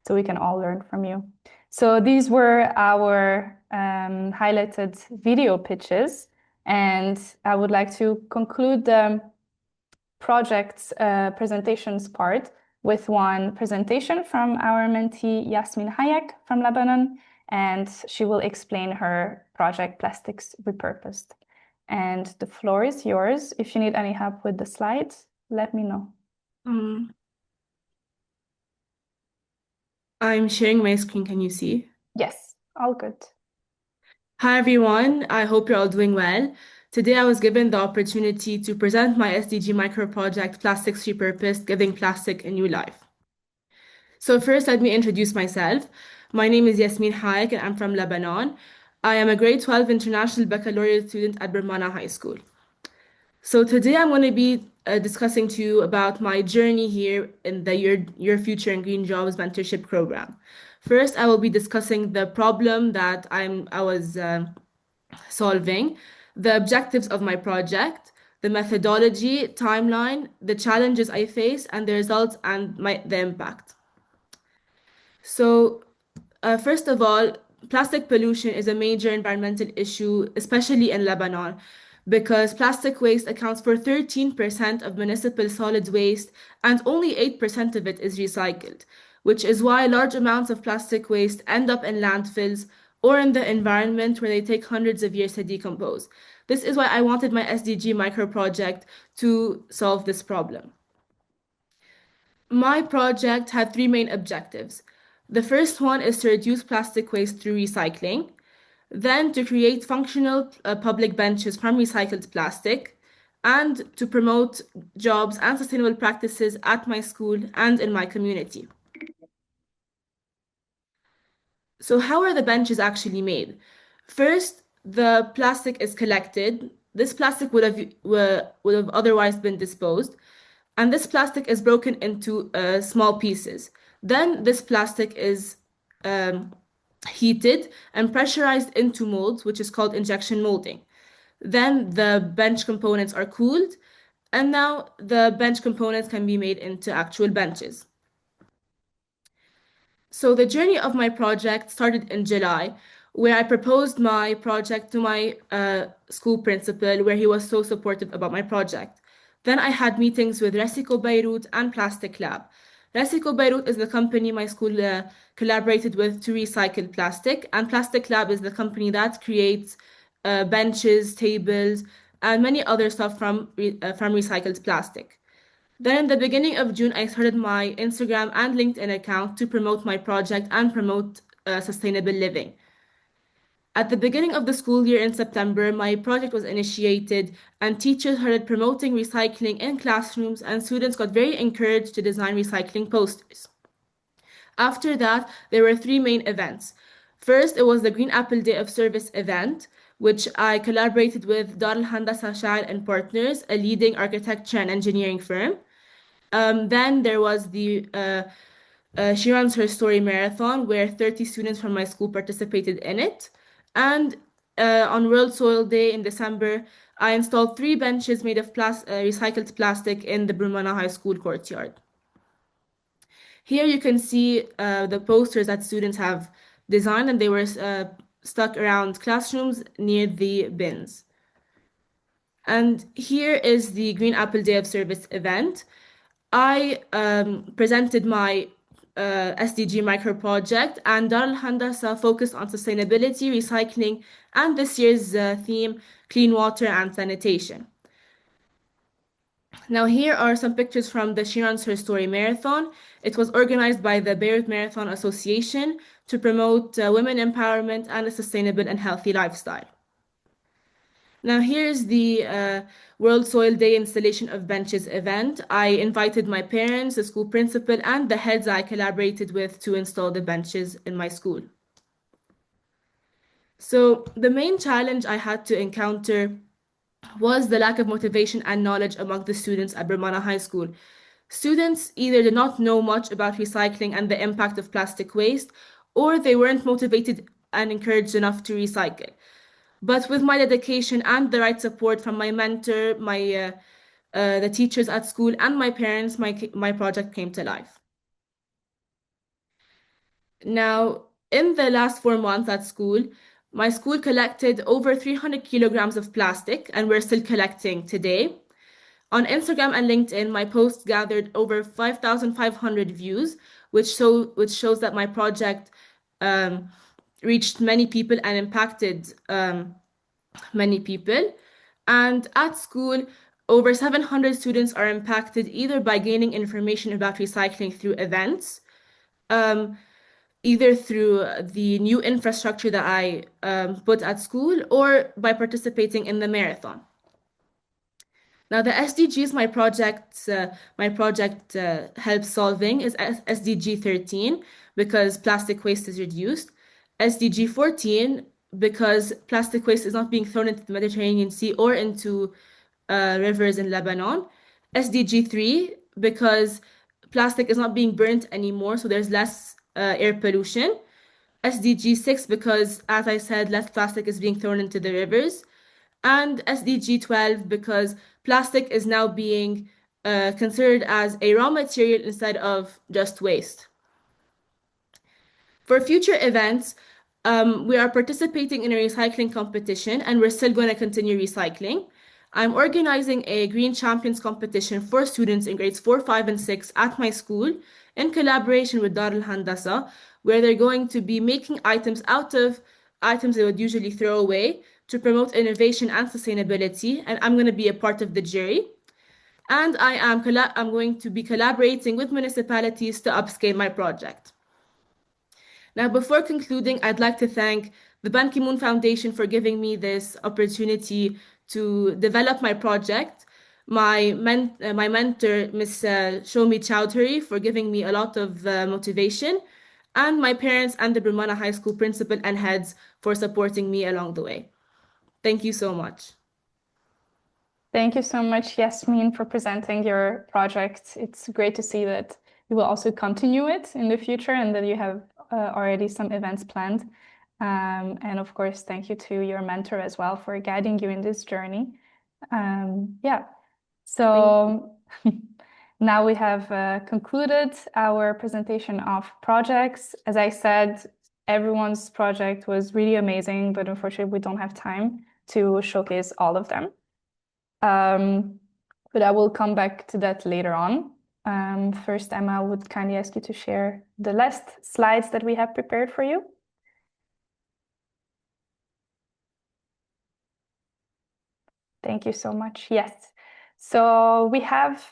so we can all learn from you. So these were our highlighted video pitches, and I would like to conclude the project's presentations part with one presentation from our mentee Yasmin Hayek from Lebanon, and she will explain her project Plastics Repurposed. And the floor is yours. If you need any help with the slides, let me know. I'm sharing my screen. Can you see? Yes, all good. Hi, everyone. I hope you're all doing well. Today, I was given the opportunity to present my SDG micro project, Plastics Repurposed, Giving Plastic a New Life. So first, let me introduce myself. My name is Yasmin Hayek and I'm from Lebanon. I am a grade 12 international baccalaureate student at Bermana High School. So today I'm going to be discussing to you about my journey here in the Your Future in Green Jobs mentorship program. First, I will be discussing the problem that I was solving, the objectives of my project, the methodology, timeline, the challenges I face, and the results and the impact. So, first of all, plastic pollution is a major environmental issue, especially in Lebanon, because plastic waste accounts for 13% of municipal solid waste and only 8% of it is recycled, which is why large amounts of plastic waste end up in landfills or in the environment where they take hundreds of years to decompose. This is why I wanted my SDG micro project to solve this problem. My project had three main objectives. The first one is to reduce plastic waste through recycling, then to create functional public benches from recycled plastic, and to promote jobs and sustainable practices at my school and in my community. So how are the benches actually made? First, the plastic is collected. This plastic would have otherwise been disposed, and this plastic is broken into small pieces. Then this plastic is heated and pressurized into molds, which is called injection molding. Then the bench components are cooled, and now the bench components can be made into actual benches. So the journey of my project started in July, where I proposed my project to my school principal, where he was so supportive about my project. Then I had meetings with Resico Beirut and Plastic Lab. Resico Beirut is the company my school collaborated with to recycle plastic, and Plastic Lab is the company that creates benches, tables, and many other stuff from recycled plastic. Then in the beginning of June, I started my Instagram and LinkedIn account to promote my project and promote sustainable living. At the beginning of the school year in September, my project was initiated and teachers started promoting recycling in classrooms and students got very encouraged to design recycling posters. After that, there were three main events. First, it was the Green Apple Day of Service event, which I collaborated with Dar al Handasa Sha'ir and Partners, a leading architecture and engineering firm. Then there was the She Runs Her Story Marathon, where 30 students from my school participated in it. And on World Soil Day in December, I installed 3 benches made of recycled plastic in the Brumana High School courtyard. Here you can see the posters that students have designed, and they were stuck around classrooms near the bins. And here is the Green Apple Day of Service event. I presented my SDG micro project, and Dar al Handasa focused on sustainability, recycling, and this year's theme, clean water and sanitation. Now here are some pictures from the She Runs Her Story Marathon. It was organized by the Beirut Marathon Association to promote women empowerment and a sustainable and healthy lifestyle. Now here's the World Soil Day installation of benches event. I invited my parents, the school principal, and the heads I collaborated with to install the benches in my school. So the main challenge I had to encounter was the lack of motivation and knowledge among the students at Bermana High School. Students either did not know much about recycling and the impact of plastic waste, or they weren't motivated and encouraged enough to recycle. But with my dedication and the right support from my mentor, the teachers at school, and my parents, my project came to life. Now, in the last 4 months at school, my school collected over 300 kilograms of plastic, and we're still collecting today. On Instagram and LinkedIn, my posts gathered over 5,500 views, which shows that my project reached many people and impacted many people. And at school, over 700 students are impacted either by gaining information about recycling through events, either through the new infrastructure that I put at school, or by participating in the marathon. Now, the SDGs my project helps solving is SDG 13 because plastic waste is reduced, SDG 14 because plastic waste is not being thrown into the Mediterranean Sea or into rivers in Lebanon, SDG 3 because plastic is not being burnt anymore, so there's less air pollution, SDG 6 because, as I said, less plastic is being thrown into the rivers, and SDG 12 because plastic is now being considered as a raw material instead of just waste. For future events, we are participating in a recycling competition and we're still going to continue recycling. I'm organizing a Green Champions competition for students in grades 4, 5, and 6 at my school in collaboration with Dar al Handasa, where they're going to be making items out of items they would usually throw away to promote innovation and sustainability, and I'm going to be a part of the jury. And I'm going to be collaborating with municipalities to upscale my project. Now, before concluding, I'd like to thank the Ban Ki-moon Foundation for giving me this opportunity to develop my project, my mentor, Ms. Shomi Chowdhury, for giving me a lot of motivation, and my parents and the Brumana High School principal and heads for supporting me along the way. Thank you so much. Thank you so much, Yasmin, for presenting your project. It's great to see that you will also continue it in the future and that you have already some events planned. And of course, thank you to your mentor as well for guiding you in this journey. Yeah, so now we have concluded our presentation of projects. As I said, everyone's project was really amazing, but unfortunately, we don't have time to showcase all of them. But I will come back to that later on. First, Emma, I would kindly ask you to share the last slides that we have prepared for you. Thank you so much. Yes. So we have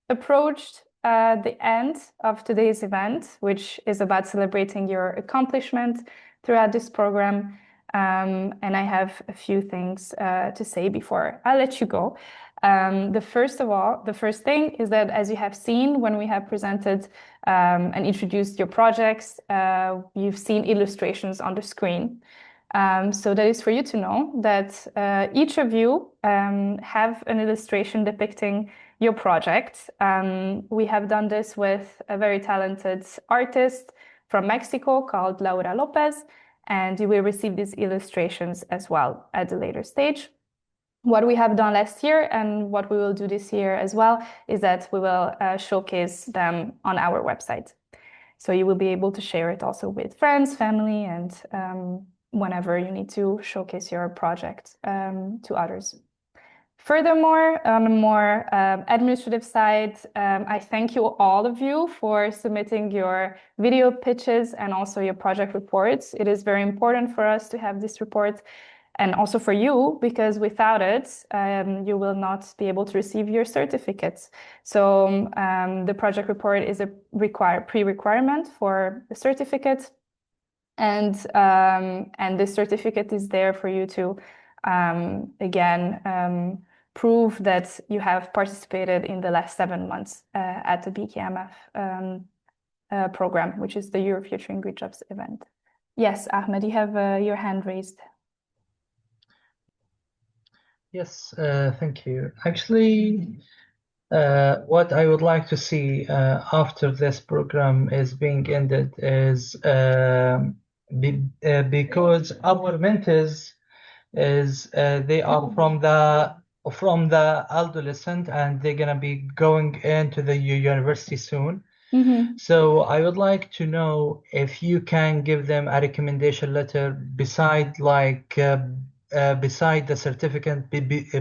approached the end of today's event, which is about celebrating your accomplishment throughout this program. And I have a few things to say before I let you go. The first thing is that, as you have seen when we have presented and introduced your projects, you've seen illustrations on the screen. So that is for you to know that each of you have an illustration depicting your project. We have done this with a very talented artist from Mexico called Laura Lopez, and you will receive these illustrations as well at a later stage. What we have done last year and what we will do this year as well is that we will showcase them on our website. So you will be able to share it also with friends, family, and whenever you need to showcase your project to others. Furthermore, on a more administrative side, I thank you, all of you, for submitting your video pitches and also your project reports. It is very important for us to have this report, and also for you, because without it, you will not be able to receive your certificates. So the project report is a pre-requirement for the certificate, and this certificate is there for you to again prove that you have participated in the last 7 months at the BKMF program, which is the Your Future in Green Jobs event. Yes, Ahmed, you have your hand raised. Yes, thank you. Actually, what I would like to see after this program is being ended is because our mentors they are from the adolescent and they're gonna be going into the university soon. So I would like to know if you can give them a recommendation letter beside beside the certificate,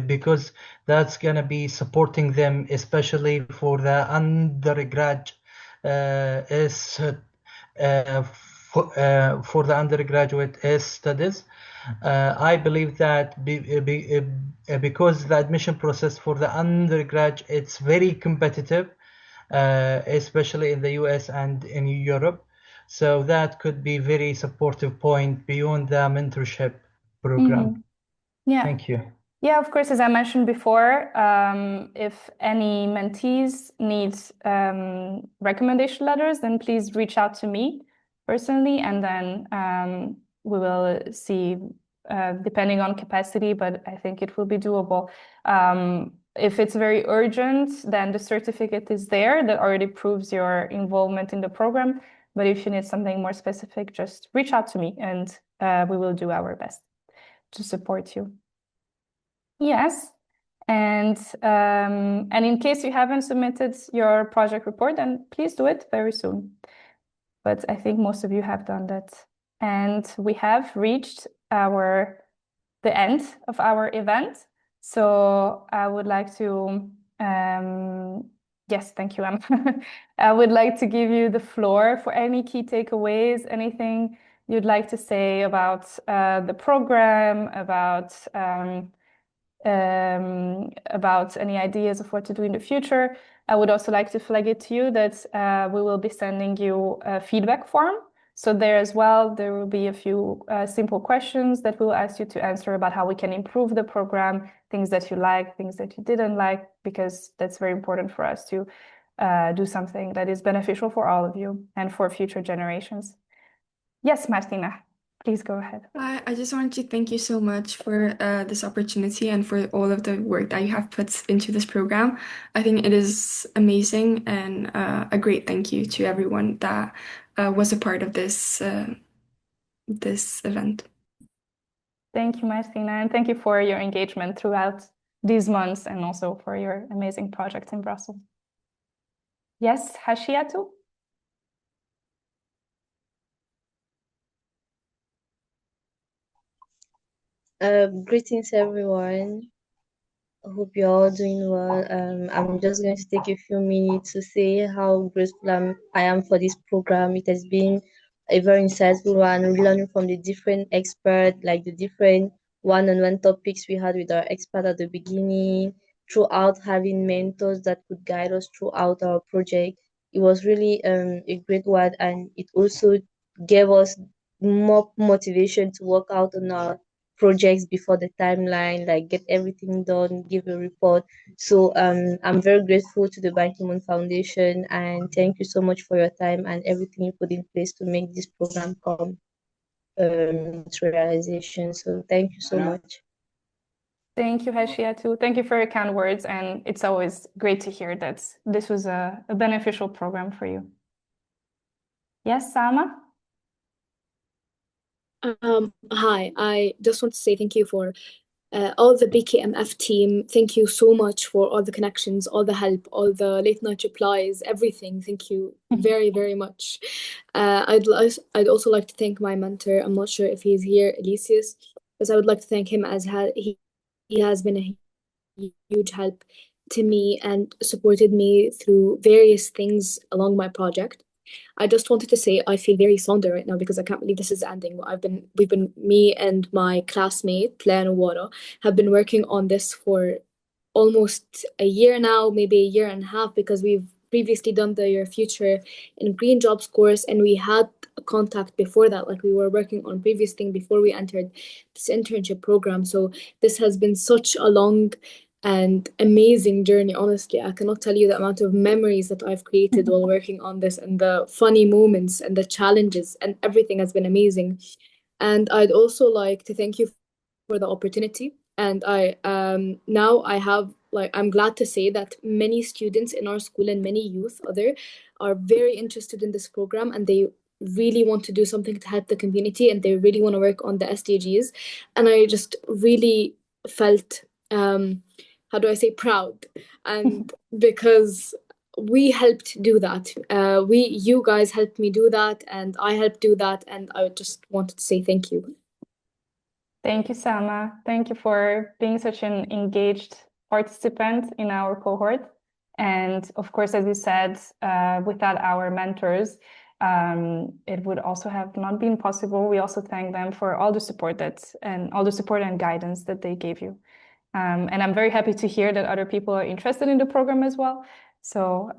because that's gonna be supporting them, especially for the undergrad for the undergraduate studies. I believe that because the admission process for the undergrad, it's very competitive, especially in the US and in Europe. So that could be very supportive point beyond the mentorship program. Yeah. Thank you. Yeah, of course, as I mentioned before, if any mentees need recommendation letters, then please reach out to me personally, and then we will see, depending on capacity, but I think it will be doable. If it's very urgent, then the certificate is there that already proves your involvement in the program. But if you need something more specific, just reach out to me, and we will do our best to support you. Yes. And in case you haven't submitted your project report, then please do it very soon. But I think most of you have done that. And we have reached the end of our event. So I would like to, yes, thank you, Emma. I would like to give you the floor for any key takeaways, anything you'd like to say about the program, about any ideas of what to do in the future. I would also like to flag it to you that we will be sending you a feedback form. So there as well, there will be a few simple questions that we'll ask you to answer about how we can improve the program, things that you like, things that you didn't like, because that's very important for us to do something that is beneficial for all of you and for future generations. Yes, Martina, please go ahead. I just wanted to thank you so much for this opportunity and for all of the work that you have put into this program. I think it is amazing, and a great thank you to everyone that was a part of this event. Thank you, Martina, and thank you for your engagement throughout these months and also for your amazing project in Brussels. Yes, Hashiatu? Greetings, everyone. I hope you're all doing well. I'm just going to take a few minutes to say how grateful I am for this program. It has been a very insightful one, learning from the different experts, like the different one-on-one topics we had with our expert at the beginning, throughout having mentors that could guide us throughout our project. It was really a great one, and it also gave us more motivation to work out on our projects before the timeline, like get everything done, give a report. So I'm very grateful to the Ban Ki-moon Foundation, and thank you so much for your time and everything you put in place to make this program come to realization. So thank you so much. Thank you, Hashiatu. Thank you for your kind words, and it's always great to hear that this was a beneficial program for you. Yes, Salma? Hi, I just want to say thank you for all the BKMF team. Thank you so much for all the connections, all the help, all the late night replies, everything. Thank you very, very much. I'd also like to thank my mentor. I'm not sure if he's here, Elysius, but I would like to thank him as he has been a huge help to me and supported me through various things along my project. I just wanted to say I feel very slender right now because I can't believe this is ending. Me and my classmate, Claire Wara, have been working on this for almost a year now, maybe a year and a half, because we've previously done the Your Future in Green Jobs course, and we had a contact before that. Like, we were working on previous thing before we entered this internship program. So this has been such a long and amazing journey. Honestly, I cannot tell you the amount of memories that I've created while working on this, and the funny moments and the challenges, and everything has been amazing. And I'd also like to thank you for the opportunity. And I'm glad to say that many students in our school and many youth are very interested in this program, and they really want to do something to help the community, and they really want to work on the SDGs. And I just really felt how do I say, proud, and because we helped do that. You guys helped me do that, and I helped do that, and I just wanted to say thank you. Thank you, Salma. Thank you for being such an engaged participant in our cohort. And of course, as you said, without our mentors, it would also have not been possible. We also thank them for all the support and guidance that they gave you. And I'm very happy to hear that other people are interested in the program as well. So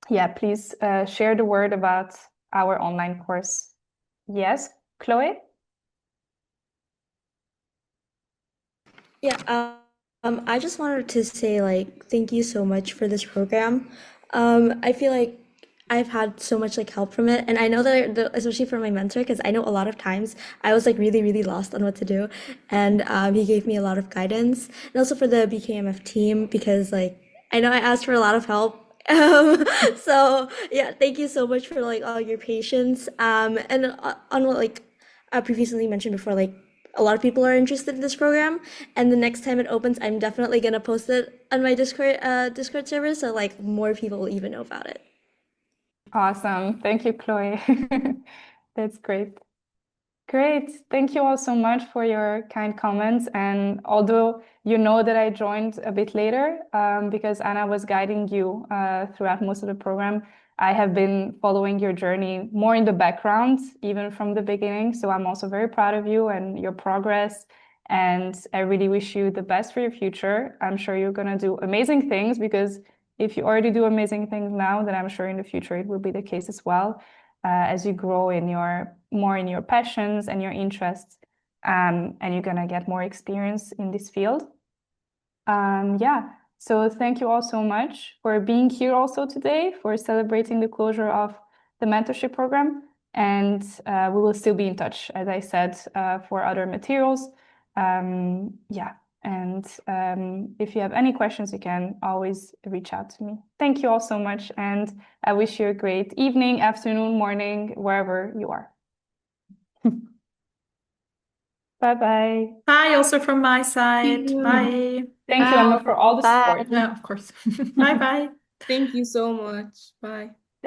yeah, please share the word about our online course. Yes, Chloe? I just wanted to say thank you so much for this program. I feel like I've had so much help from it, and I know that especially for my mentor, because I know a lot of times I was really really lost on what to do, and he gave me a lot of guidance, and also for the BKMF team because I know I asked for a lot of help. So yeah, thank you so much for all your patience. And on what I previously mentioned before, a lot of people are interested in this program, and the next time it opens, I'm definitely gonna post it on my Discord server, so more people will even know about it. Awesome. Thank you, Chloe. That's great. Great. Thank you all so much for your kind comments. And although you know that I joined a bit later, because Anna was guiding you throughout most of the program, I have been following your journey more in the background, even from the beginning. So I'm also very proud of you and your progress. And I really wish you the best for your future. I'm sure you're going to do amazing things because if you already do amazing things now, then I'm sure in the future it will be the case as well, as you grow in your passions and your interests, and you're gonna get more experience in this field. Yeah, so thank you all so much for being here also today, for celebrating the closure of the mentorship program. And we will still be in touch, as I said, for other materials. Yeah, and if you have any questions, you can always reach out to me. Thank you all so much, and I wish you a great evening, afternoon, morning, wherever you are. Bye-bye. Bye, also from my side. Bye. Thank you, Emma, for all the support. Yeah, of course. Bye-bye. Thank you so much. Bye.